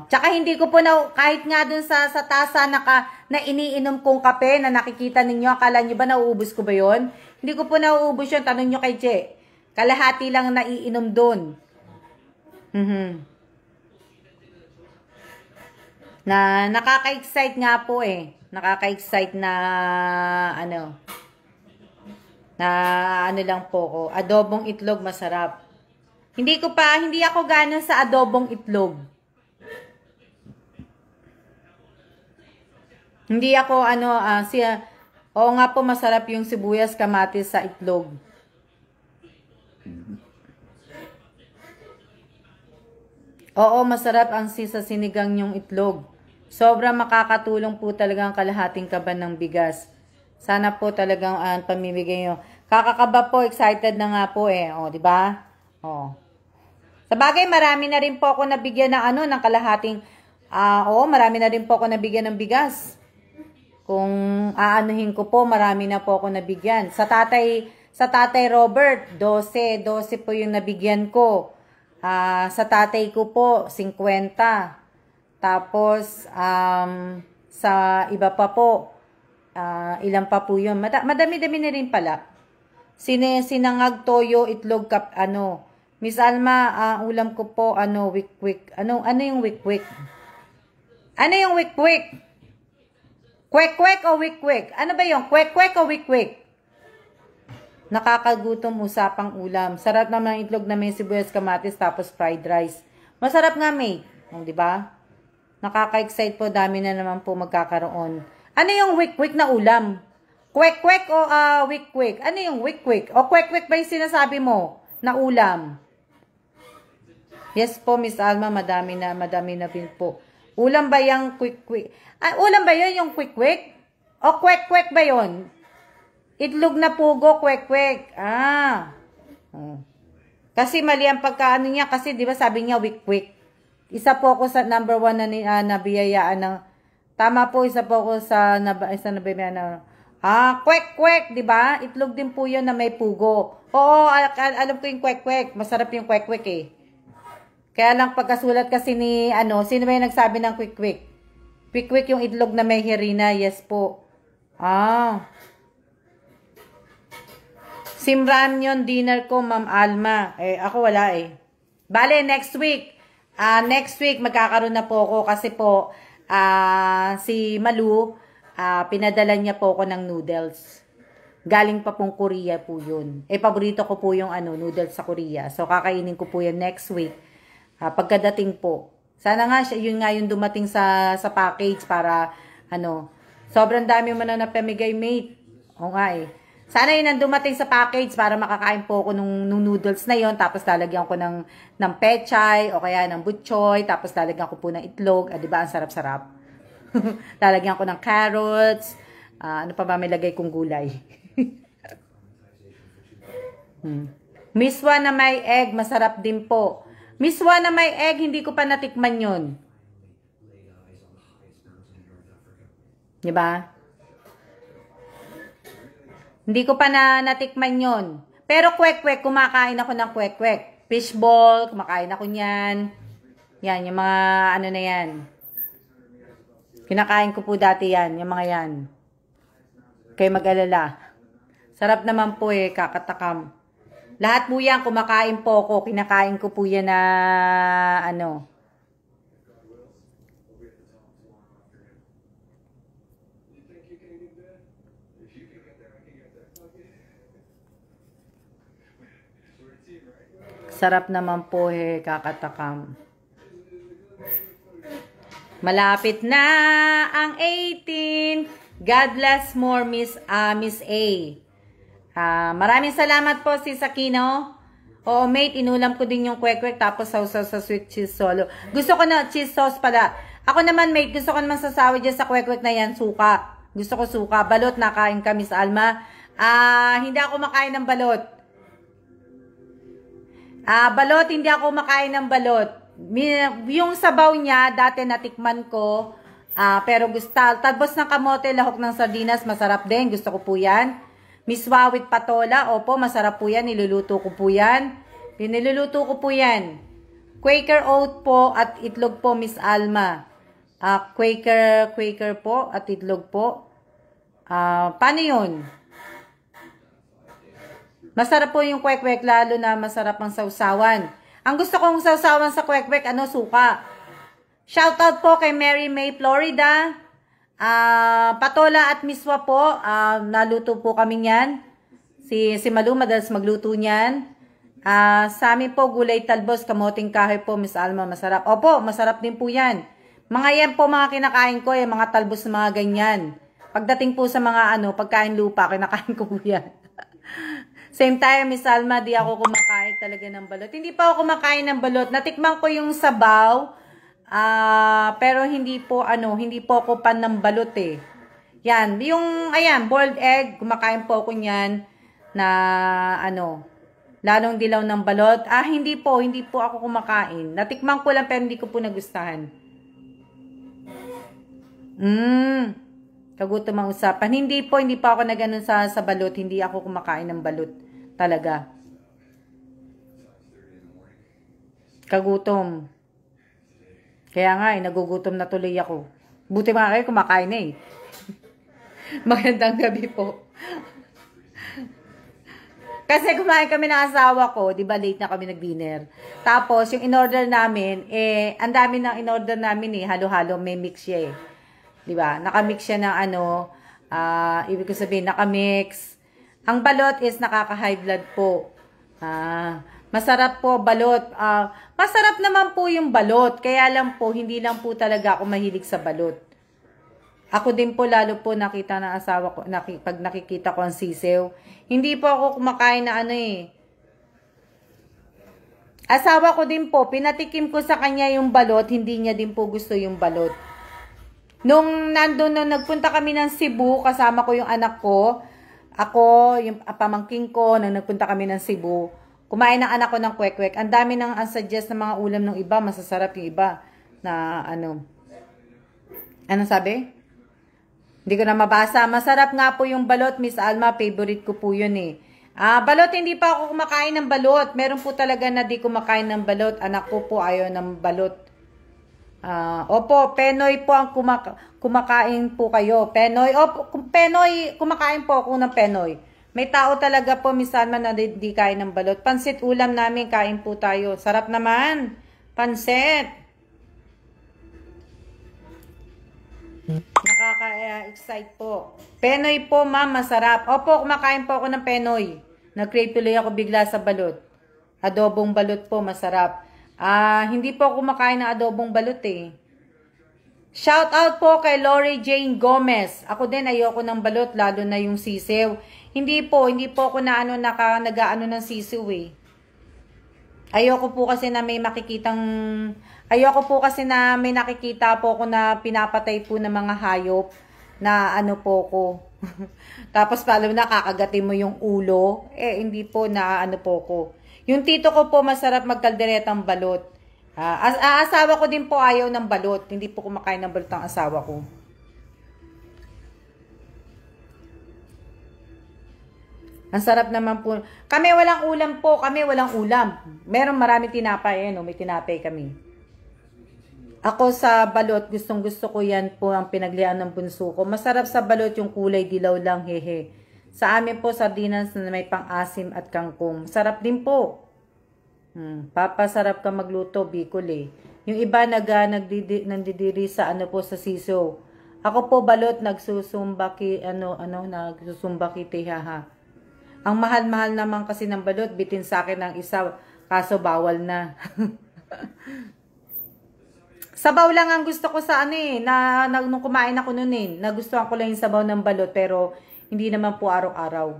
Tsaka hindi ko po kahit nga dun sa tasa na iniinom kong kape na nakikita ninyo, akala nyo ba nauubos ko ba yon? Hindi ko po nauubos yun. Tanong nyo kay Che. Kalahati lang naiinom doon. Nakaka-excite nga po Nakaka-excite na lang po. Adobong itlog masarap. Hindi ako gana sa adobong itlog. Hindi ako oo nga po, masarap yung sibuyas kamatis sa itlog. Oo, masarap ang sa sinigang yung itlog. Sobrang makakatulong po talaga ang kalahating kaban ng bigas. Sana po talagang pamimigay nyo. Kakakaba po, excited na nga po di ba? Sa bagay, marami na rin po ako nabigyan ng ng kalahating, marami na rin po ako nabigyan ng bigas. Kung aanuhin ko po, marami na po ako nabigyan. Sa tatay Robert, 12 po yung nabigyan ko. Sa tatay ko po, 50. Tapos, sa iba pa po, ilan pa po yun. Madami-dami na rin pala. Sinangag, toyo, itlog, Miss Alma, ulam ko po, wikwik. Ano yung wikwik? Ano yung wikwik? Kwek-kwek o wikwik? Ano ba yung kwek-kwek o wikwik? Nakakagutom usapang ulam. Sarap naman ang itlog na may sibuyas, kamatis, tapos fried rice. Masarap nga, mate. Di ba? Nakaka-excite po. Dami na naman po magkakaroon. Ano yung wikwik na ulam? Kwek-kwek o wikwik? Ano yung wikwik? O kwek-kwek ba yung sinasabi mo na ulam? Yes po, Miss Alma. Madami na din po. Ulam ba yung quick-quick? Ulam ba yun yung quick-quick? O kwek-kwek ba yun? Itlog na pugo, kwek-kwek. Kasi mali ang pagkaano niya. Kasi di ba sabi niya quick-quick. Isa po ako sa number 1 na nabiyayaan ng... Tama po, isa po ako sa nabiyayaan ng... Kwek-kwek, di ba? Itlog din po yun na may pugo. Oo, alam ko yung kwek-kwek. Masarap yung kwek-kwek eh. Kaya lang pagkasulat kasi ni, sino ba yung nagsabi ng quick-quick? Quick-quick yung itlog na may hirina. Yes po. Simram yun, dinner ko, Ma'am Alma. Ako wala eh. Bale, next week. Next week, magkakaroon na po ako kasi po, si Malu, pinadala niya po ako ng noodles. Galing pa pong Korea po yun. Paborito ko po yung noodles sa Korea. So, kakainin ko po yan next week. Pagkadating po. Sana nga, yun nga yung dumating sa package para, sobrang dami mo na napamigay, mate. O nga eh. Sana yun ang dumating sa package para makakain po ako nung noodles na yon. Tapos lalagyan ko ng pechay o kaya ng butchoy. Tapos lalagyan ko po ng itlog. Diba? Ang sarap-sarap. Lalagyan ko ng carrots. Ano pa ba may lagay kong gulay? Miswa na may egg. Masarap din po. Miswa na may egg. Hindi ko pa natikman yun. Diba? Hindi ko pa natikman yon. Pero kwek-kwek, kumakain ako ng kwek-kwek. Fishball, kumakain ako niyan. Yan, yung mga na yan. Kinakain ko po dati yan, yung mga yan. Kayo mag-alala. Sarap naman po kakatakam. Lahat po yan, kumakain po ako. Kinakain ko po yan na, sarap naman po kakatakam. Malapit na ang 18. God bless more, Miss A. Maraming salamat po si Sakino. Oo, mate, inulam ko din yung kwek-kwek tapos sausaw sa sweet cheese solo. Gusto ko na cheese sauce pala. Ako naman, mate, gusto ko naman sasawi dyan sa kwek-kwek na yan, suka. Gusto ko suka. Balot, nakain ka, Miss Alma. Hindi ako makain ng balot. Balot, hindi ako makain ng balot. Yung sabaw niya, dati natikman ko. Pero gusto, talbos ng kamote, lahok ng sardinas, masarap din. Gusto ko po yan. Miswa with patola, opo, masarap po yan. Niluluto ko po yan. Niluluto ko po yan. Quaker oat po at itlog po, Miss Alma. Quaker po at itlog po. Paano yun? Masarap po yung kwek-kwek, lalo na masarap ang sausawan. Ang gusto kong sausawan sa kwek-kwek, suka. Shoutout po kay Mary May, Florida. Patola at miswa po, naluto po kami niyan. Si Malu, madalas magluto niyan. Sa amin po, gulay talbos, kamoting kahoy po, Miss Alma, masarap. Opo, masarap din po yan. Mga yan po, mga kinakain ko, mga talbos na mga ganyan. Pagdating po sa mga pagkain lupa, kinakain ko po yan. Same time, Miss Alma, di ako kumakain talaga ng balot. Hindi pa ako kumakain ng balot. Natikman ko yung sabaw, pero hindi po ako pan ng balot eh. Yan, yung, boiled egg, kumakain po ako niyan na, lalong dilaw ng balot. Hindi po ako kumakain. Natikman ko lang pero hindi ko po nagustuhan. Kagutom ang usapan. Hindi pa ako naganon sa balot. Hindi ako kumakain ng balot. Talaga. Kagutom. Kaya nga, nagugutom na tuloy ako. Buti mga kayo, kumakain na Magandang gabi po. Kasi kumain kami ng asawa ko, di ba late na kami nag-dinner. Tapos, yung in-order namin, ang dami ng in-order namin halo-halo, may mix siya Di ba? Nakamix siya ng ibig ko sabihin, nakamix. Ang balot is nakaka-high blood po. Masarap po balot. Masarap naman po yung balot. Kaya lang po, hindi lang po talaga ako mahilig sa balot. Ako din po, lalo po nakita ng asawa ko, pag nakikita ko ang sisew. Hindi po ako kumakain na Asawa ko din po, pinatikim ko sa kanya yung balot, hindi niya din po gusto yung balot. Nung nagpunta kami ng Cebu, kasama ko yung anak ko, ako, yung pamangking ko, nung nagpunta kami ng Cebu, kumain ng anak ko ng kwek-kwek. Ang dami nang suggest ng mga ulam ng iba, masasarap yung iba na Anong sabi? Hindi ko na mabasa. Masarap nga po yung balot, Miss Alma. Favorite ko po yun balot, hindi pa ako kumakain ng balot. Meron po talaga na di kumakain ng balot. Anak ko po ayaw ng balot. Opo, Penoy po ang kumakain po kayo. Penoy, Penoy, kumakain po ako ng Penoy. May tao talaga po, Miss Alma, na di kain ng balot. Pansit ulam namin, kain po tayo. Sarap naman. Pansit. Nakaka-excite po. Penoy po, ma'am, masarap. Opo, kumakain po ako ng Penoy. Nag-crave tuloy ako bigla sa balot. Adobong balot po, masarap. Hindi po ako kumakain ng adobong balot Shout out po kay Lori Jane Gomez. Ako din, ayoko ng balot, lalo na yung sisew. Hindi po ako na nag-aano ng sisew Ayoko po kasi na may nakikita po ako na pinapatay po ng mga hayop na po ko. Tapos pala nakakagatin mo yung ulo. Hindi po na po ko. Yung tito ko po masarap magkalderetang balot. Asawa ko din po ayaw ng balot. Hindi po kumakain ng balot ang asawa ko. Ang sarap naman po. Kami walang ulam po. Kami walang ulam. Meron marami tinapay. May tinapay kami. Ako sa balot, gustong gusto ko yan po ang pinaglian ng bunso ko. Masarap sa balot yung kulay dilaw lang. Hehe. Sa amin po, sardinas na may pang-asim at kangkong. Sarap din po. Papasarap ka magluto, Bicol Yung iba nandidiri sa po sa siso. Ako po balot, nagsusumbaki, nagsusumbaki haha. Ang mahal-mahal naman kasi ng balot, bitin sa akin ng isa, kaso bawal na. Sabaw lang ang gusto ko sa nung kumain ako noon nagustuhan ko lang yung sabaw ng balot, pero hindi naman po araw-araw.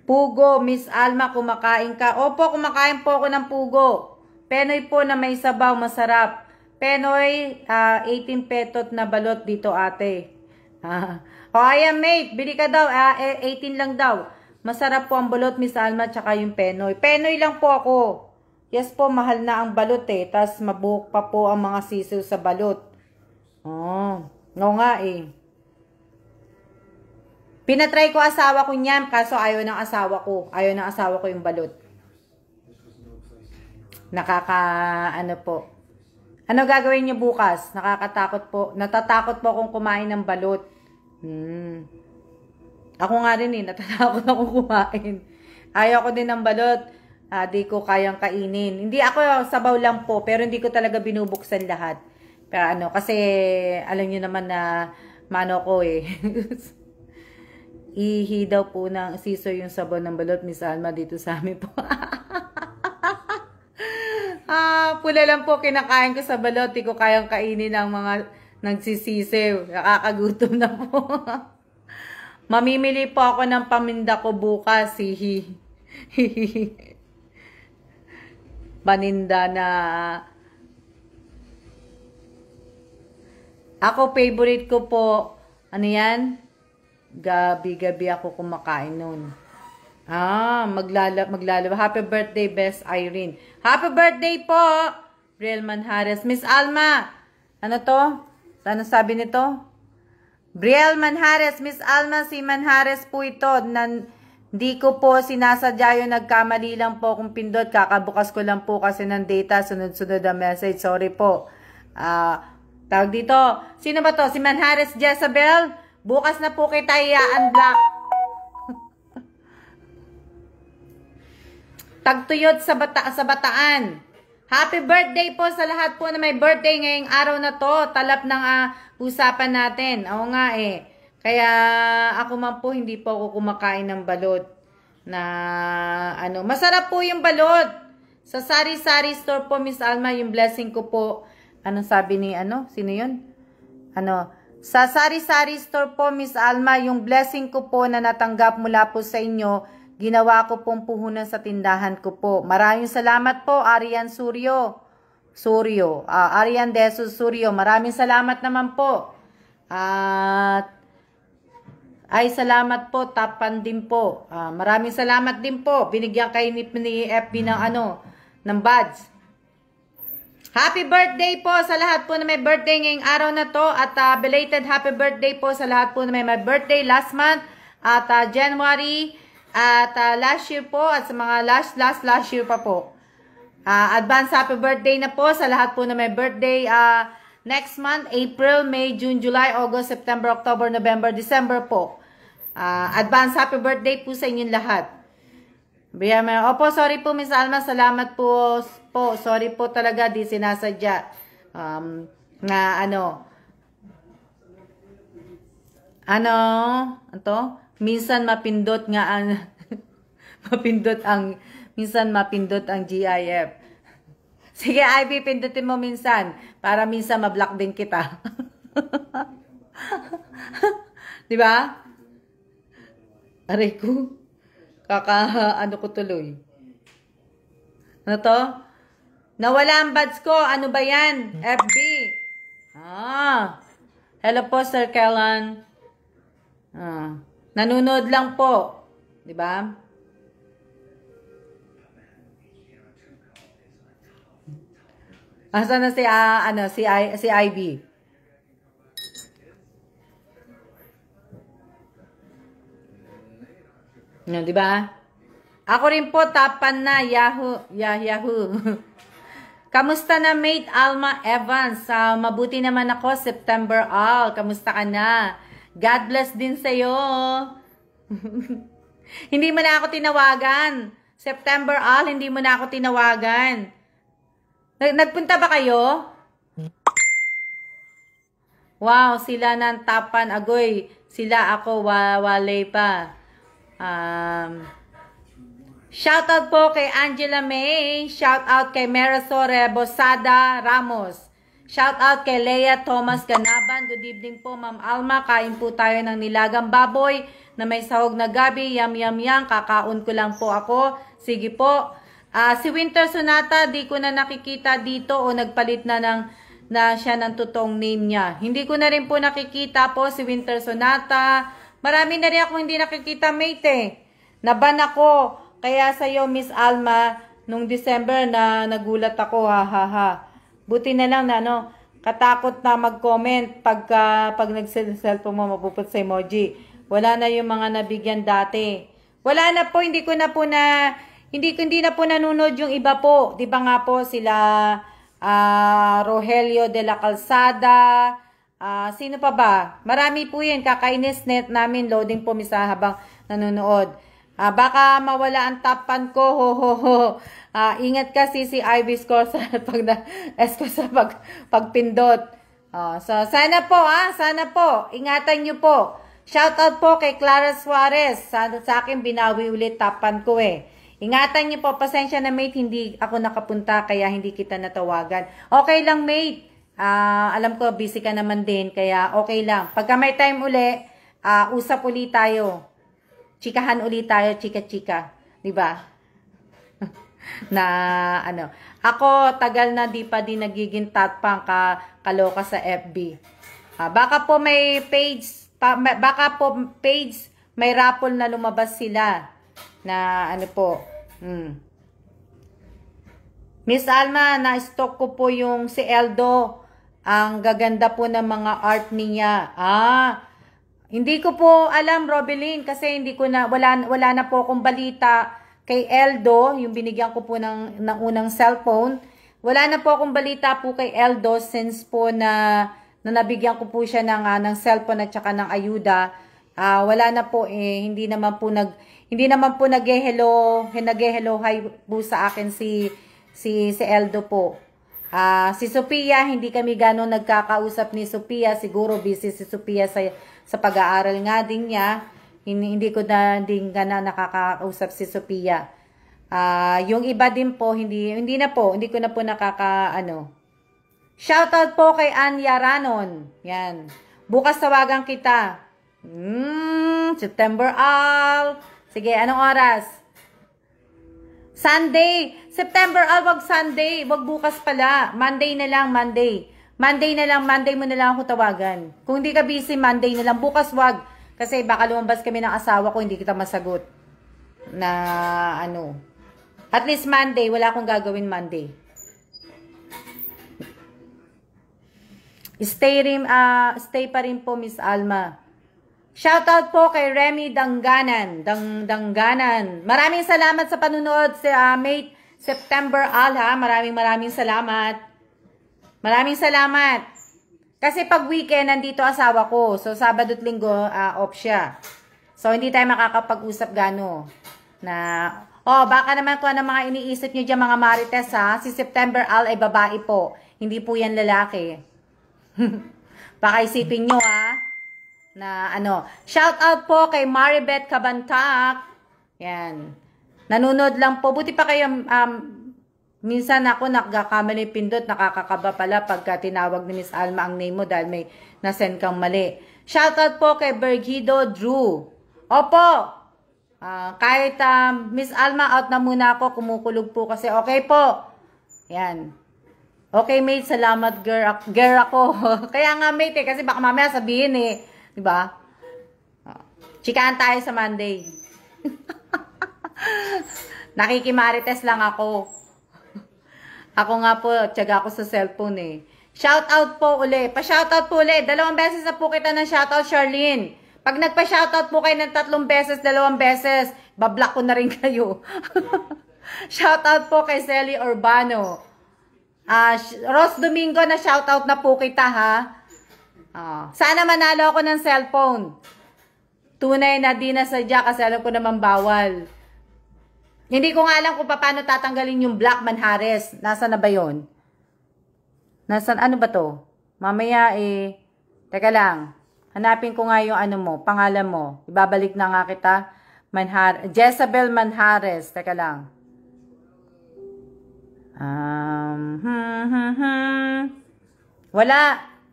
Pugo, Miss Alma, kumakain ka? Opo, kumakain po ako ng pugo. Penoy po na may sabaw, masarap. Penoy, 18 petot na balot dito, ate. Ayan, mate, bili ka daw. 18 lang daw. Masarap po ang balot, Miss Alma, tsaka yung Penoy. Penoy lang po ako. Yes po, mahal na ang balot Tas mabuhok pa po ang mga sisiw sa balot. No nga Pinatry ko asawa ko niyan, kaso ayaw ng asawa ko. Ayaw ng asawa ko yung balot. Po. Ano gagawin niyo bukas? Nakakatakot po. Natatakot po akong kumain ng balot. Ako nga rin natatakot akong kumain. Ayaw ko din ng balot. Di ko kayang kainin. Hindi ako, sabaw lang po. Pero hindi ko talaga binubuksan lahat. Pero kasi alam niyo naman na mano ko Ihi daw po ng siso yung sabaw ng balot, Miss Alma, dito sa amin po. Pula lang po kinakain ko sa balot. Di ko kayang kainin ng mga nagsisisew. Nakakagutom na po. Mamimili po ako ng paminda ko bukas. Paninda na. Ako, favorite ko po. Ano yan? Gabi-gabi ako kumakain nun. Maglalaba. Happy birthday, Best Irene. Happy birthday po, Briel Manhares. Miss Alma, ano to? Ano sabi nito? Briel Manhares. Miss Alma, si Manhares po ito. Hindi ko po sinasadya yung nagkamali lang po kung pindot. Kakabukas ko lang po kasi ng data. Sunod-sunod ang message. Sorry po. Tawag dito. Sino ba to? Si Manhares Jezabel? Bukas na po kita i-unblock. Tagtuyot sa Bataan. Happy birthday po sa lahat po na may birthday ngayong araw na to. Talap ng usapan natin. Oo nga eh. Kaya ako man po hindi po ako kumakain ng balot. Na ano, masarap po yung balot. Sa sari-sari store po, Miss Alma, yung blessing ko po. Ano sabi ni ano? Sino yun? Ano? Sa sari-sari store po, Miss Alma, yung blessing ko po na natanggap mula po sa inyo, ginawa ko pong puhunan sa tindahan ko po. Maraming salamat po, Arian Suryo. Arian Desus Suryo. Maraming salamat naman po. At ay salamat po, Tapan din po. Maraming salamat din po. Binigyan kayo ni FB ng ano, ng badge. Happy birthday po sa lahat po na may birthday ngayong araw na to. At belated happy birthday po sa lahat po na may birthday last month. At January. At last year po, at sa mga last year pa po. Advance happy birthday na po sa lahat po na may birthday next month, April, May, June, July, August, September, October, November, December po. Advance happy birthday po sa inyong lahat. Opo, sorry po Miss Alma, salamat po. Sorry po talaga, di sinasadya. Na ano, ito? Minsan mapindot nga ang minsan mapindot ang GIF. Sige, Ivy, pindutin mo minsan para minsan ma-block din kita. 'Di ba? Aray ko. Ano ko tuloy. Ano to? Nawala ang badge ko. Ano ba 'yan? FB. Hello po, Sir Kellan. Nanonood lang po, 'di ba? Asa na si Ivy? No, 'di ba? Ako rin po Tapan na Yahoo. Kamusta na mate Alma Evans? Mabuti naman ako September Al. Kamusta ka na? God bless din sa'yo. Hindi mo na ako tinawagan. September Al, hindi mo na ako tinawagan. Nagpunta ba kayo? Wow, sila ng Tapan. Agoy, sila ako, walay pa. Shoutout po kay Angela May. Shoutout kay Marisol Rebosada Ramos. Shout out kay Leia Thomas Ganaban. Good evening po, Ma'am Alma. Kain po tayo ng nilagang baboy na may sahog na gabi. Yum, yum, yum. Kakaon ko lang po ako. Sige po. Si Winter Sonata, di ko na nakikita dito o nagpalit na siya ng totoong name niya. Hindi ko na rin po nakikita po si Winter Sonata. Marami na rin ako hindi nakikita, mate eh. Naban ako. Kaya sa'yo, Miss Alma, nung December na nagulat ako, ha. Buti na lang na katakot na mag-comment pag nag-cellphone mo mapuput sa emoji. Wala na yung mga nabigyan dati. Wala na po, hindi na po nanonood yung iba po. 'Di ba nga po sila Rogelio de la Calzada, sino pa ba? Marami po 'yan, kakainis net namin loading po misa habang nanonood. Baka mawala ang tapan ko, ingat kasi si Ivy Score sa pagpindot. So, sana po, ingatan nyo po. Shoutout po kay Clara Suarez. Sa akin, binawi ulit tapan ko eh. Ingatan nyo po, pasensya na mate, hindi ako nakapunta, kaya hindi kita natawagan. Okay lang mate, alam ko, busy ka naman din, kaya okay lang. Pagka may time uli, usap ulit tayo. Chikahan ulit tayo, chika-chika. Diba? Ako, tagal na di pa din nagiging tatpang kaloka sa FB. Baka po page, may raffle na lumabas sila. Na Miss Alma, na-stock ko po yung si Eldo. Ang gaganda po ng mga art niya. Hindi ko po alam, Robelyn, kasi wala na po akong balita kay Eldo, yung binigyan ko po ng unang cellphone. wala na po akong balita po kay Eldo since po na nabigyan ko po siya ng cellphone at saka ng ayuda. Wala na po hindi naman po nag-hello hi po sa akin si Eldo po. Si Sophia, hindi kami gano'n nagkakausap ni Sophia. Siguro busy si Sophia sa pag-aaral nga din niya. Hindi ko na din nakakausap si Sophia. Yung iba din po, hindi ko na po Shoutout po kay Anya Ranon. Yan. Bukas tawagan kita. September Al. Sige, anong oras? Sunday. September Al, wag Sunday. Wag bukas pala. Monday na lang, Monday. Monday mo na lang ako tawagan. Kung hindi ka busy, Monday na lang. Bukas wag. Kasi baka lumabas kami ng asawa ko, hindi kita masagot. At least Monday, wala akong gagawin Monday. Stay pa rin po, Miss Alma. Shoutout po kay Remy Dangganan. Maraming salamat sa panunood sa May September Al, ha. Maraming salamat. Maraming salamat. Kasi pag weekend, nandito asawa ko. So, Sabado at Linggo, off siya. So, hindi tayo makakapag-usap gano. Baka naman kung ano mga iniisip nyo dyan, mga Marites, ha. Si September Al ay babae po. Hindi po yan lalaki. Baka isipin nyo, ha. Shout out po kay Maribeth Cabantac. Yan. Nanunod lang po. Buti pa kayo, minsan ako nagkakamali pindot, nakakakaba pala pagka tinawag ni Miss Alma ang name mo dahil may nasend kang mali. Shout out po kay Bergido Drew. Opo. Kahit Miss Alma, out na muna ako. Kumukulog po kasi. Okay po. Yan. Okay, mate. Salamat, girl ako. Kaya nga, mate, kasi baka mamaya sabihin diba? Chikahan tayo sa Monday. Nakikimarites lang ako. Ako nga po, tiyaga ako sa cellphone Shoutout po uli. Pa-shoutout po uli. 2 beses na po kita ng shoutout, Charlene. Pag nagpa-shoutout po kayo ng 3 beses, 2 beses, bablock ko na rin kayo. Shoutout po kay Selly Urbano. Ros Domingo, na shoutout na po kita, ha. Sana manalo ako ng cellphone. Tunay na di nasadya kasi alam ko naman bawal. Hindi ko nga alam kung paano tatanggalin yung Black Manhares. Nasaan na ba yun? Nasaan, ano ba to? Mamaya teka lang. Hanapin ko nga yung pangalan mo. Ibabalik na nga kita. Jezabel Manhares. Teka lang.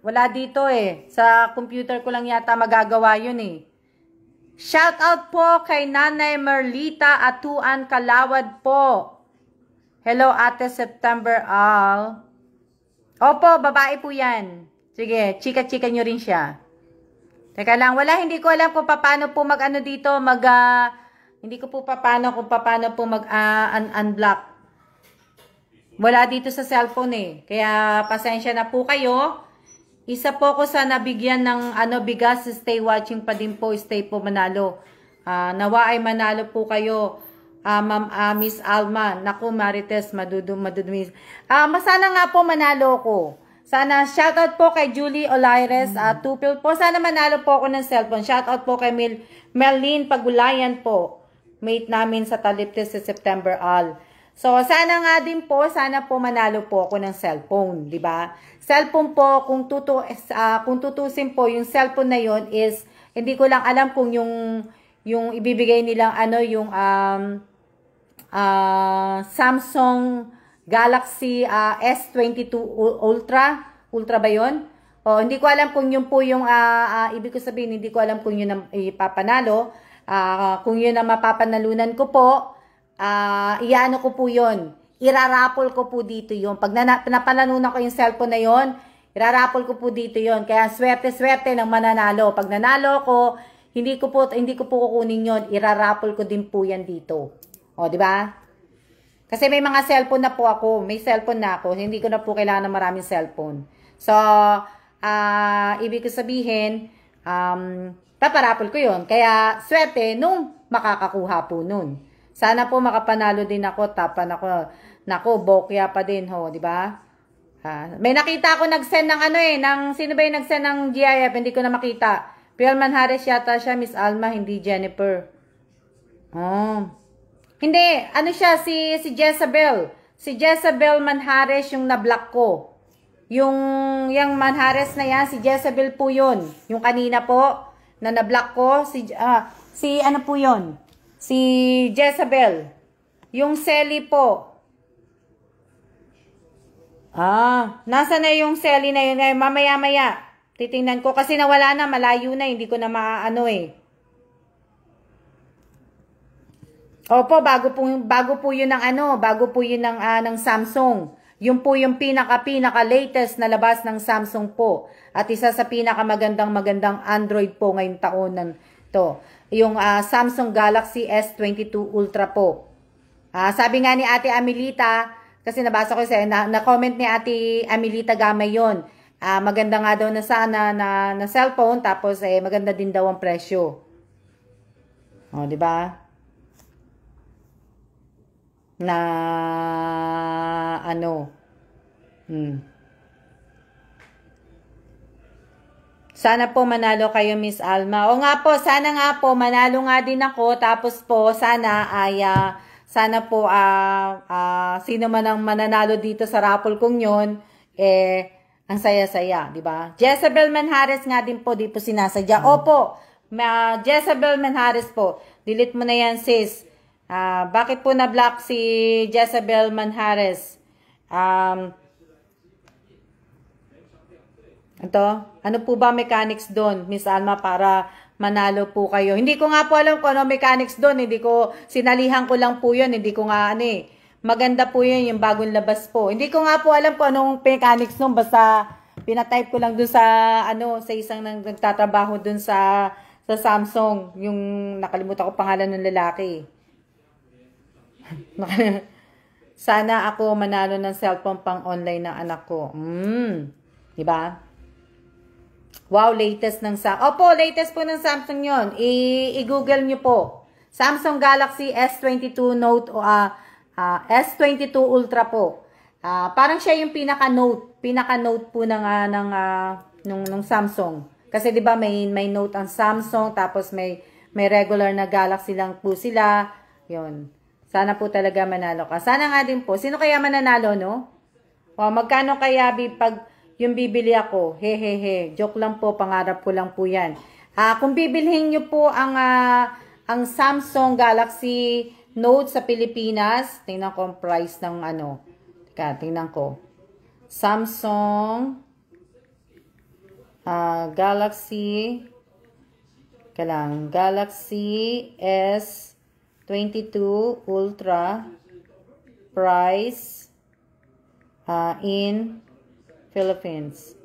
Wala dito Sa computer ko lang yata magagawa yun Shout out po kay Nanay Merlita Atuan Kalawad po. Hello, Ate September Al. Opo, babae po yan. Sige, chika-chika nyo rin siya. Teka lang, hindi ko alam kung paano po dito, hindi ko po paano po unblock. Wala dito sa cellphone Kaya pasensya na po kayo. Isa po ko sa nabigyan ng bigas, stay watching pa din po, stay po manalo. Nawa ay manalo po kayo, Ma'am Miss Alma. Naku, Marites, madudumi. Masana nga po manalo ko. Sana, shoutout po kay Julie Olaires, Tupil po. Sana manalo po ako ng cellphone. Shoutout po kay Melin Pagulayan po. Mate namin sa Taliptes sa September Al. So, sana nga din po, sana po manalo po ako ng cellphone, di ba? Cellphone po, kung tutusin po, yung cellphone na yon is, hindi ko lang alam kung yung ibibigay nilang yung Samsung Galaxy S22 Ultra ba yon? O, hindi ko alam kung yun po yung, ibig ko sabihin, hindi ko alam kung yun ang ipapanalo. Kung yun ang mapapanalunan ko po, iano ko po yun. Irarapol ko po dito yun. Pag napanalunan ko yung cellphone na yun, irarapol ko po dito yun. Kaya swerte-swerte ng mananalo. Pag nanalo ko, hindi ko po kukunin yun. Irarapol ko din po yan dito. O, di ba? Kasi may mga cellphone na po ako. May cellphone na ako. Hindi ko na po kailangan ng maraming cellphone. So, ibig ko sabihin, paparapol ko yun. Kaya, swerte nung makakakuha po nun. Sana po makapanalo din ako, tapan ako Nako, bokya pa din ho, di ba? May nakita ako nag-send ng ano ng sino ba yung nag-send ng GIF? Hindi ko na makita. Piel Manjares yata siya, Miss Alma, hindi Jennifer. Oh. Hindi, ano siya, si Jezabel. Si Jezabel Manjares yung na-block ko. Yung Manjares na yan, si Jezabel po yun. Yung kanina po, na na-block ko, si ano po yun? Si Jezabel. Yung Selly po. Nasa na yung Selly na yun ngayon? Mamaya-maya. Titingnan ko kasi nawala na, malayo na, hindi ko na maano Opo, bago po yun ng Samsung. Yung po yung pinaka latest na labas ng Samsung po. At isa sa magandang Android po ngayong taon to. Yung Samsung Galaxy S22 Ultra po. Sabi nga ni Ate Amelita, kasi nabasa ko na-comment ni Ate Amelita Gamay yun. Maganda nga daw na sana na cellphone, tapos maganda din daw ang presyo. O, di ba? Na ano. Sana po manalo kayo, Miss Alma. O nga po, sana nga po manalo nga din ako, tapos po sana sana po sino man ang mananalo dito sa raffle kong yun, ang saya-saya, di ba? Jezabel Manjares nga din po, di po sinasadya. Opo, Jezabel Manjares po. Delete mo na yan, sis. Bakit po na-block si Jezabel Manjares? Ano po ba mechanics doon, Miss Alma, para manalo po kayo? Hindi ko nga po alam kung ano mechanics doon. Hindi ko, sinalihan ko lang po yun. Hindi ko nga maganda po yun, yung bagong labas po. Hindi ko nga po alam kung anong mechanics doon. Basta pinatype ko lang doon sa, sa isang nagtatrabaho doon sa Samsung. Yung nakalimutan ko pangalan ng lalaki. Sana ako manalo ng cellphone pang online ng anak ko. Diba? Wow, latest ng Samsung. Opo, latest po ng Samsung yon. I-google nyo po. Samsung Galaxy S22 Note o S22 Ultra po. Parang siya yung pinaka-note po ng Samsung. Kasi 'di ba may Note ang Samsung, tapos may regular na Galaxy lang po sila. 'Yon. Sana po talaga manalo ka. Sana nga din po. Sino kaya mananalo, no? O magkano kaya pag yung bibili ako? Hehehe. Joke lang po, pangarap ko lang po 'yan. Kung bibilhin niyo po ang Samsung Galaxy Note sa Pilipinas, tingnan ko ang price ng tingnan ko. Samsung Galaxy S22 Ultra price in Philippines.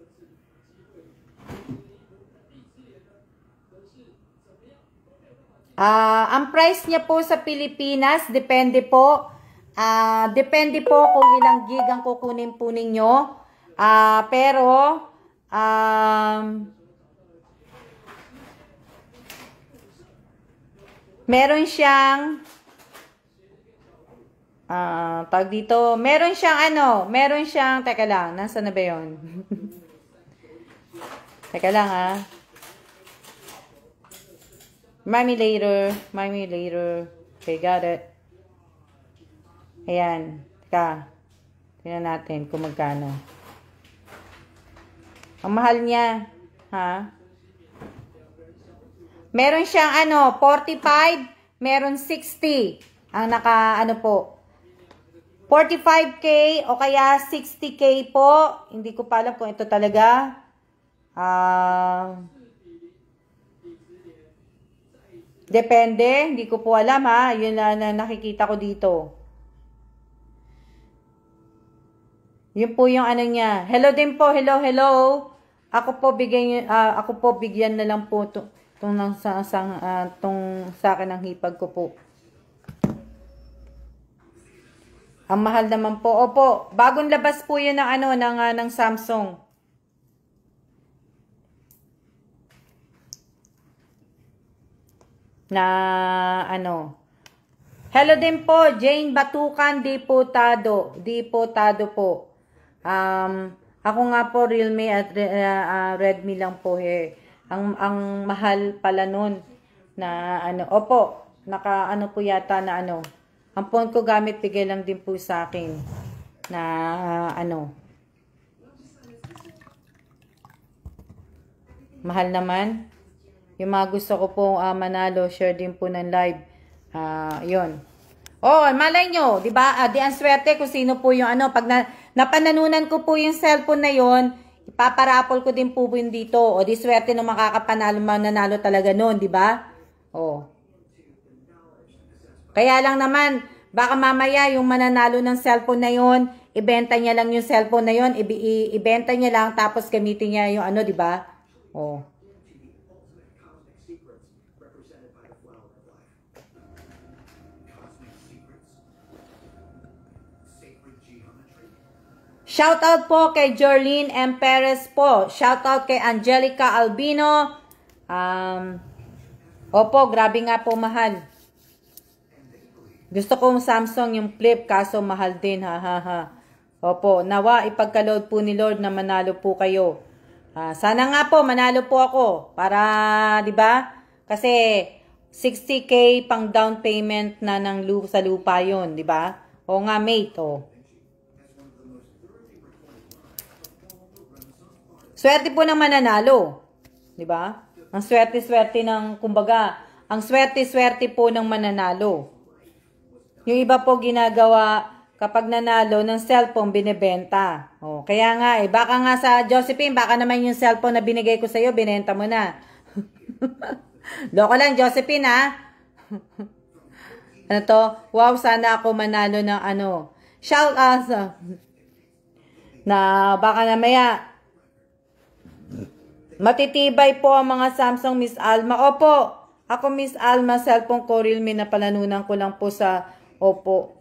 Ang price niya po sa Pilipinas, depende po kung ilang gig ang kukunin po ninyo. Pero, meron siyang, meron siyang, teka lang, nasa na ba yun? Teka lang Marmy later. Okay, got it. Ayan. Teka. Tingnan natin kung magkano. Ang mahal niya. Meron siyang 45. Meron 60. Ang po. 45K o kaya 60K po. Hindi ko pa alam kung ito talaga. Depende, hindi ko po alam Yun na nakikita ko dito. Yun po yung niya. Hello din po, hello. Ako po bigyan na lang po tong sa akin ng hipag ko po. Ang mahal naman po. Opo, bagong labas po yun ng Samsung. Na Hello din po, Jane Batukan, Diputado. Diputado po. Ako nga po, Realme at Redmi lang po eh. Ang mahal pala nun na ano. Opo, naka ano po yata na ano. Ang phone ko gamit, bigay lang din po sa akin. Na ano. Mahal naman. Yung mga gusto ko po manalo, share din po ng live. Yun. Oh, malay nyo, di ba? Di ang swerte kung sino po yung ano. Pag napananunan ko po yung cellphone na yon, ipaparapol ko din po yun dito. O di swerte nung makakapanalo, mananalo talaga nun, di ba? Oh. Kaya lang naman, baka mamaya yung mananalo ng cellphone na yon, ibenta niya lang yung cellphone na yon, ibenta niya lang, tapos gamitin niya yung ano, di ba? Oh. Shoutout po kay Jorlene M. Perez po. Shoutout kay Angelica Albino. Opo, grabe nga po mahal. Gusto ko Samsung yung flip, kaso mahal din. Opo, nawa ipagka-load po ni Lord na manalo po kayo. Sana nga po manalo po ako para, 'di ba? Kasi 60K pang down payment na ng sa lupa 'yon, 'di ba? O nga mate, oh. Swerte po ng mananalo, 'di ba? Ang swerte-swerte ng kumbaga, ang swerte-swerte po ng mananalo. Yung iba po ginagawa kapag nanalo ng cellphone binebenta. Oh, kaya nga baka nga sa Josephine, baka naman yung cellphone na binigay ko sa iyo, binenta mo na. Loko lang Josephine ha. Ano to? Wow, sana ako manalo ng ano. Shout out na baka namaya matitibay po ang mga Samsung, Miss Alma. Opo, ako Miss Alma, cellphone ko Realme na palanunan ko lang po sa Opo.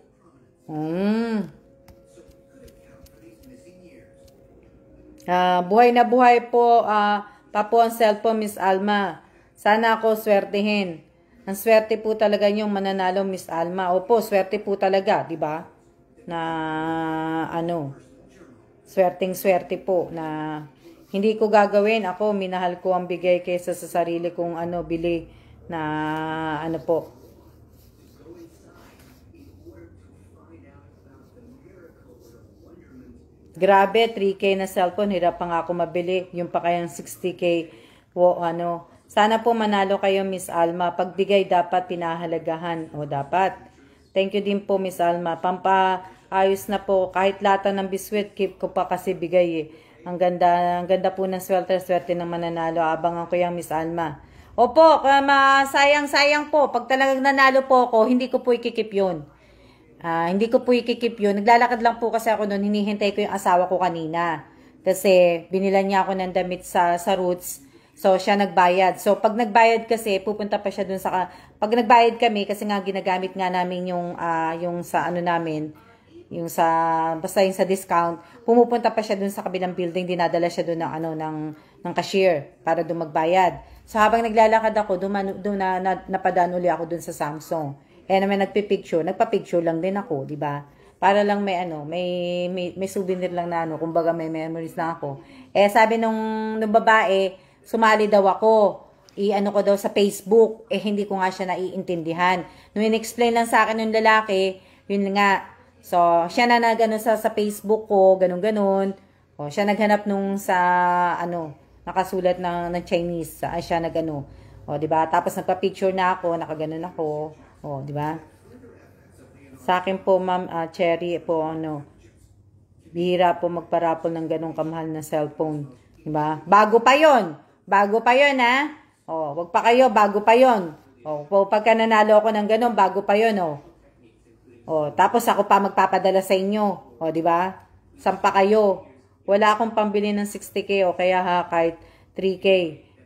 Buhay na buhay po pa po ang cellphone, Miss Alma. Sana ako swertihin. Ang swerte po talaga yung mananalo, Miss Alma. Opo, swerte po talaga, di ba? Na ano, swerteng-swerte po na hindi ko gagawin. Ako, minahal ko ang bigay kaysa sa sarili kong ano, bili na ano po. Grabe, 3K na cellphone, hirap pa nga ako mabili. Yung pa kayang 60K, ano. Sana po manalo kayo, Miss Alma. Pagbigay dapat pinahalagahan. O dapat. Thank you din po, Miss Alma. Pampaayos na po. Kahit lata ng biswit, keep ko pa kasi bigay eh. Ang ganda po ng swerte ng mananalo. Abangan ko yung Miss Alma. Opo, sayang po. Pag talagang nanalo po ako, hindi ko po ikikip yun. Hindi ko po ikikip yun. Naglalakad lang po kasi ako noon. Hinihintay ko yung asawa ko kanina. Kasi binilan niya ako ng damit sa Roots. So, siya nagbayad. So, pag nagbayad kasi, pupunta pa siya dun sa... Pag nagbayad kami, kasi nga ginagamit nga namin yung sa ano namin, yung sa... Basta yung sa discount, pumupunta pa siya dun sa kabilang building, dinadala siya dun ng, ng cashier para dun magbayad. So, habang naglalakad ako, napadaan uli ako dun sa Samsung. Naman nagpa-picture lang din ako, di ba? Para lang may souvenir lang na kumbaga may memories na ako. Sabi nung babae, sumali daw ako. I-ano ko daw sa Facebook. Hindi ko nga siya naiintindihan. Nung in-explain lang sa akin yung lalaki, yun nga. So, siya na sa Facebook ko, ganun-ganun. O, siya naghanap nung sa, nakasulat ng Chinese. Siya O, diba? Tapos nagpa-picture na ako, nakaganon ako. O, diba? Sa akin po, Ma'am Cherry, po, bihira po magparapol ng ganong kamahal na cellphone. Diba? Bago pa yon, ha? O, wag pa kayo, bago pa yon. O, pagka nanalo ako ng ganon, bago pa yon, o. O, tapos ako pa magpapadala sa inyo. O, di ba? Sampa kayo. Wala akong pambili ng 60K o kaya kahit 3K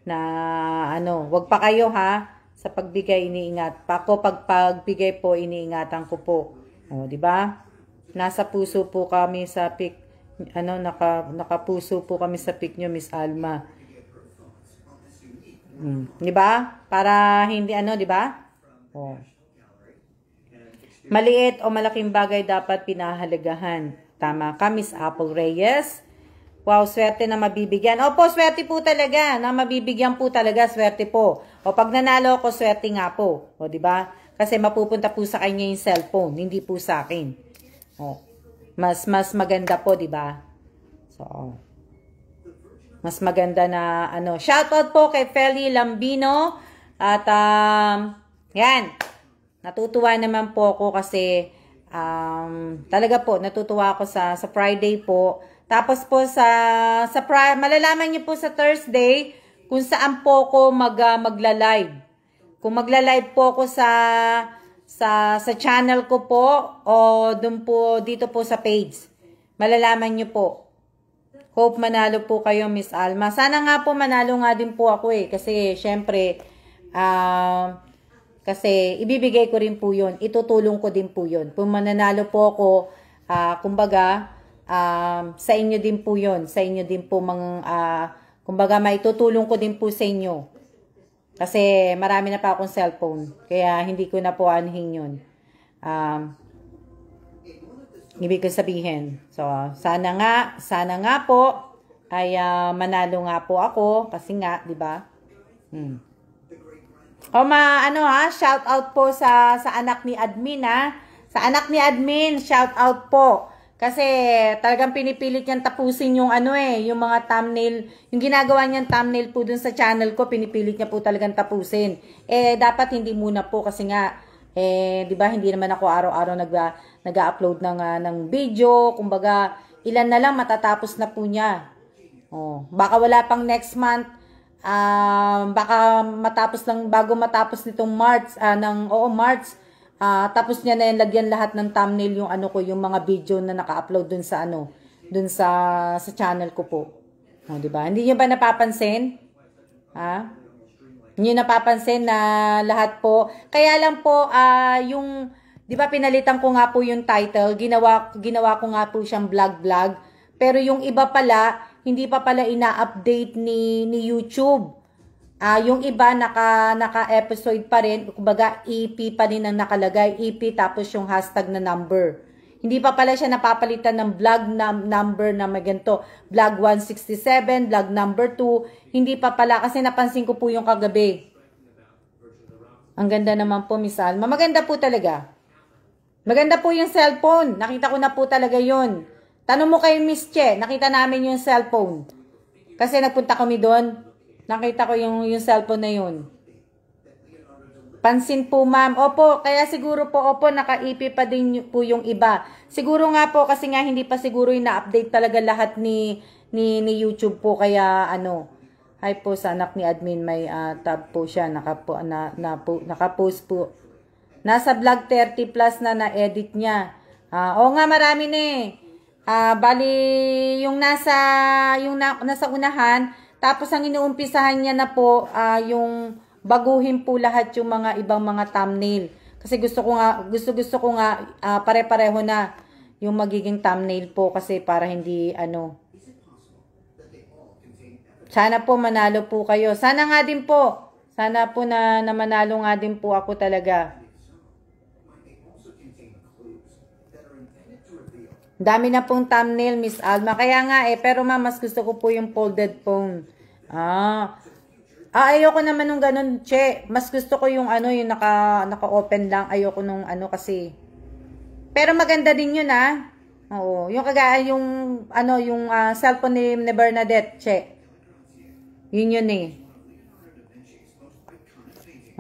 na wag pa kayo ha. Sa pagbigay iniingat. Ako pagbigay po iniingatan ko po. O, di ba? Nasa puso po kami sa pic nakapuso po kami sa pic nyo, Miss Alma. Di ba? Para hindi di ba? Oh. Maliit o malaking bagay dapat pinahalagahan. Tama ka, Miss Apple Reyes. Wow, swerte na mabibigyan. Opo, swerte po talaga. Na mabibigyan po talaga, swerte po. O pag nanalo ako, swerte nga po. O, di ba? Kasi mapupunta po sa kanya yung cellphone, hindi po sa akin. O, mas maganda po, di ba? So, mas maganda na ano. Shoutout po kay Feli Lambino. At, yan. Natutuwa naman po ako kasi, talaga po, natutuwa ako sa Friday po. Tapos po malalaman niyo po sa Thursday kung saan po ako magla-live. Kung magla-live po ako sa channel ko po o dun po dito po sa page. Malalaman niyo po. Hope manalo po kayo, Miss Alma. Sana nga po manalo nga din po ako kasi syempre kasi ibibigay ko rin po 'yon. Itutulong ko din po 'yon. Kung mananalo po ako, kumbaga sa inyo din po yun. Sa inyo din po kumbaga maitutulong ko din po sa inyo. Kasi marami na pa akong cellphone. Kaya hindi ko na po anuhin yun. Ibig ko sabihin. So, sana nga po ay manalo nga po ako. Kasi nga, di ba? Shout out po sa anak ni admin Sa anak ni admin, shout out po. Kasi talagang pinipilit niyang tapusin yung yung mga thumbnail, yung ginagawa niyang thumbnail po dun sa channel ko, pinipilit niya po talagang tapusin. Dapat hindi muna po kasi nga, di ba, hindi naman ako araw-araw nag-upload ng video, kumbaga, ilan na lang matatapos na po niya. Baka wala pang next month, baka matapos lang, bago matapos nitong March, March, tapos niya na yan, lagyan lahat ng thumbnail yung yung mga video na naka-upload dun sa dun sa channel ko po. Di ba? Hindi niyo ba napapansin? Hindi niyo napapansin na lahat po. Kaya lang po, di ba pinalitan ko nga po yung title, ginawa ko nga po siyang vlog. Pero yung iba pala, hindi pa pala ina-update ni YouTube. Yung iba naka-episode pa rin, kumbaga EP pa rin ang nakalagay, EP tapos yung hashtag na number. Hindi pa pala siya napapalitan ng vlog number na maganto, vlog 167, vlog number 2, hindi pa pala kasi napansin ko po yung kagabi. Ang ganda naman po, Miss Alma. Maganda po talaga. Maganda po yung cellphone. Nakita ko na po talaga yun. Tanong mo kay Miss Che, nakita namin yung cellphone. Kasi nagpunta kami doon. Nakita ko yung cellphone na yun. Pansin po, ma'am. Opo, kaya siguro po, naka-EP pa din po yung iba. Siguro nga po, kasi nga hindi pa siguro yung na-update talaga lahat ni YouTube po. Kaya hi po sa anak ni admin, may tab po siya. Nakapost po. Nasa vlog 30 plus na-edit niya. Oo nga, marami na bali, yung nasa unahan, tapos ang inuumpisahan niya na po, yung baguhin po lahat yung mga ibang mga thumbnail. Kasi gusto ko nga pare-pareho na yung magiging thumbnail po kasi para hindi Sana po manalo po kayo. Sana nga din po. Sana po na manalo nga din po ako talaga. Dami na pong thumbnail, Miss Alma. Kaya nga pero mas gusto ko po yung folded phone. Ayoko naman nung ganun, Che. Mas gusto ko yung yung naka-open lang. Ayoko nung kasi. Pero maganda din yun, Oo. Yung kagaya yung cellphone ni Bernadette, Che. Yun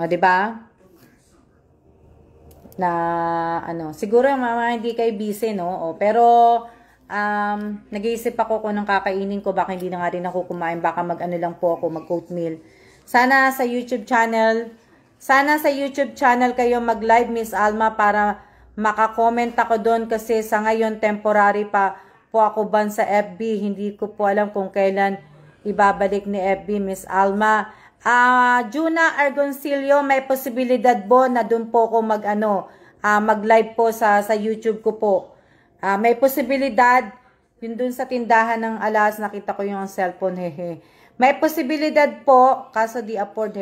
diba? Na siguro mga hindi kayo busy, no? Pero nag-iisip ako kung anong kakainin ko, baka hindi na nga rin ako kumain, baka lang po ako, mag-oatmeal. Sana sa YouTube channel kayo mag-live, Miss Alma, para maka-comment ako doon kasi sa ngayon temporary pa po ako ban sa FB. Hindi ko po alam kung kailan ibabalik ni FB, Miss Alma. Juna Argoncillo, may posibilidad po na doon po ako mag-live po sa YouTube ko po. May posibilidad, yun dun sa tindahan ng alas, nakita ko yung cellphone, May posibilidad po, kaso di afford,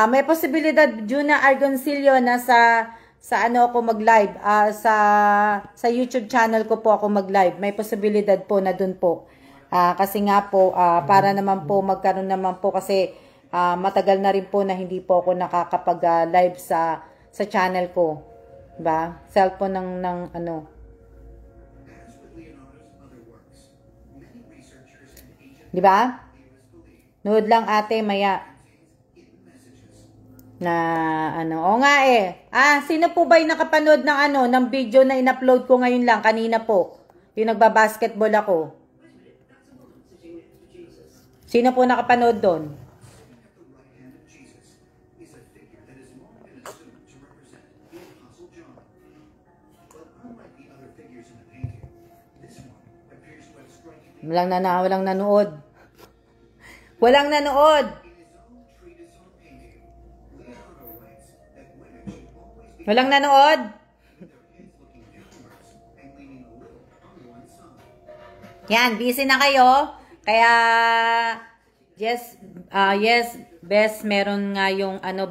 May posibilidad, Juna Argoncillo, na sa sa ano ako mag-live, sa YouTube channel ko po ako mag-live. May posibilidad po na dun po. Kasi nga po, para naman po magkaroon naman po kasi matagal na rin po na hindi po ako nakakapag-live sa channel ko. Diba? Cellphone ng ano. Diba? Nood lang ate, maya. Na ano, o nga sino po ba yung nakapanood ng ano, ng video na in-upload ko ngayon lang, kanina po, yung nagbabasketball ako? Sino po nakapanood doon? Walang nanood. Walang nanood. Walang nanood? Yan, busy na kayo. Kaya, yes, best, meron nga yung ano,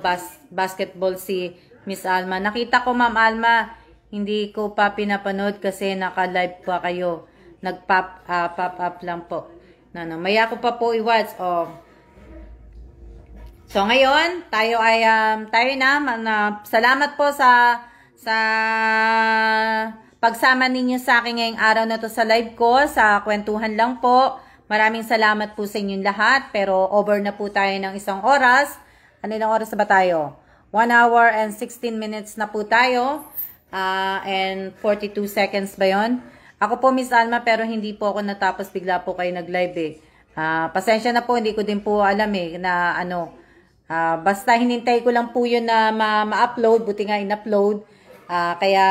basketball si Miss Alma. Nakita ko, Ma'am Alma, hindi ko pa pinapanood kasi naka-live pa kayo. Nag-pop up lang po. Maya ko pa po i-watch. So ngayon, tayo na salamat po sa pagsama ninyo sa akin ngayong araw na to sa live ko, sa kwentuhan lang po. Maraming salamat po sa inyong lahat, pero over na po tayo ng 1 oras. Ano ilang oras na ba tayo? 1 hour and 16 minutes na po tayo. And 42 seconds ba yon? Ako po, Miss Alma, pero hindi po ako natapos, bigla po kayo nag-live pasensya na po, hindi ko din po alam na ano. Basta hinintay ko lang po yun na ma-upload, buti nga in-upload, kaya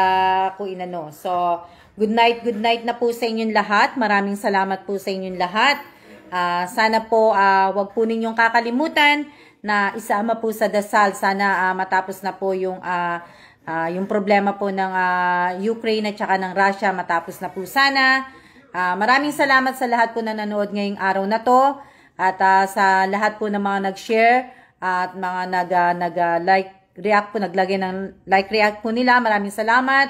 ko inano. So, good night na po sa inyong lahat. Maraming salamat po sa inyong lahat. Sana po, wag po ninyong kakalimutan na isama po sa dasal. Sana matapos na po yung problema po ng Ukraine at saka ng Russia, matapos na po sana. Maraming salamat sa lahat po na nanood ngayong araw na to, at sa lahat po ng mga nag-share at mga nag-like, react po, naglagay ng like, react po nila. Maraming salamat.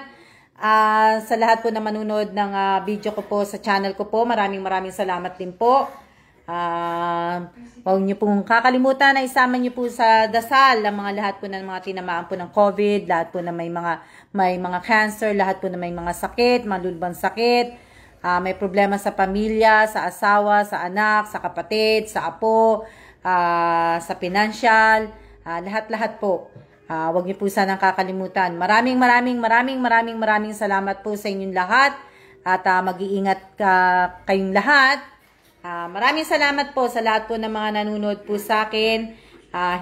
Sa lahat po na manunod ng video ko po sa channel ko po, maraming salamat din po. Huwag niyo pong kakalimutan na isama niyo po sa dasal ang mga lahat po ng mga tinamaan po ng COVID, lahat po na may mga cancer, lahat po na may mga sakit, malulubang sakit, may problema sa pamilya, sa asawa, sa anak, sa kapatid, sa apo, sa financial, lahat-lahat po. Huwag niyo po sanang kakalimutan. Maraming salamat po sa inyong lahat, at mag-iingat kayong lahat. Maraming salamat po sa lahat po ng mga nanonood po sa akin,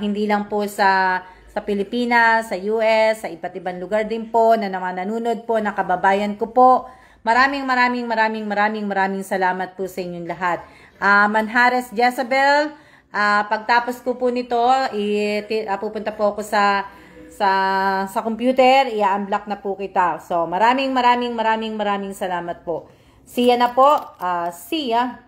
hindi lang po sa Pilipinas, sa US, sa iba't ibang lugar din po na mga nanonood po, na kababayan ko po. Maraming salamat po sa inyong lahat. Manhares Jezebel, pagtapos ko po nito, pupunta po ako sa computer, i-unblock na po kita. So, maraming salamat po. See ya na po. See ya.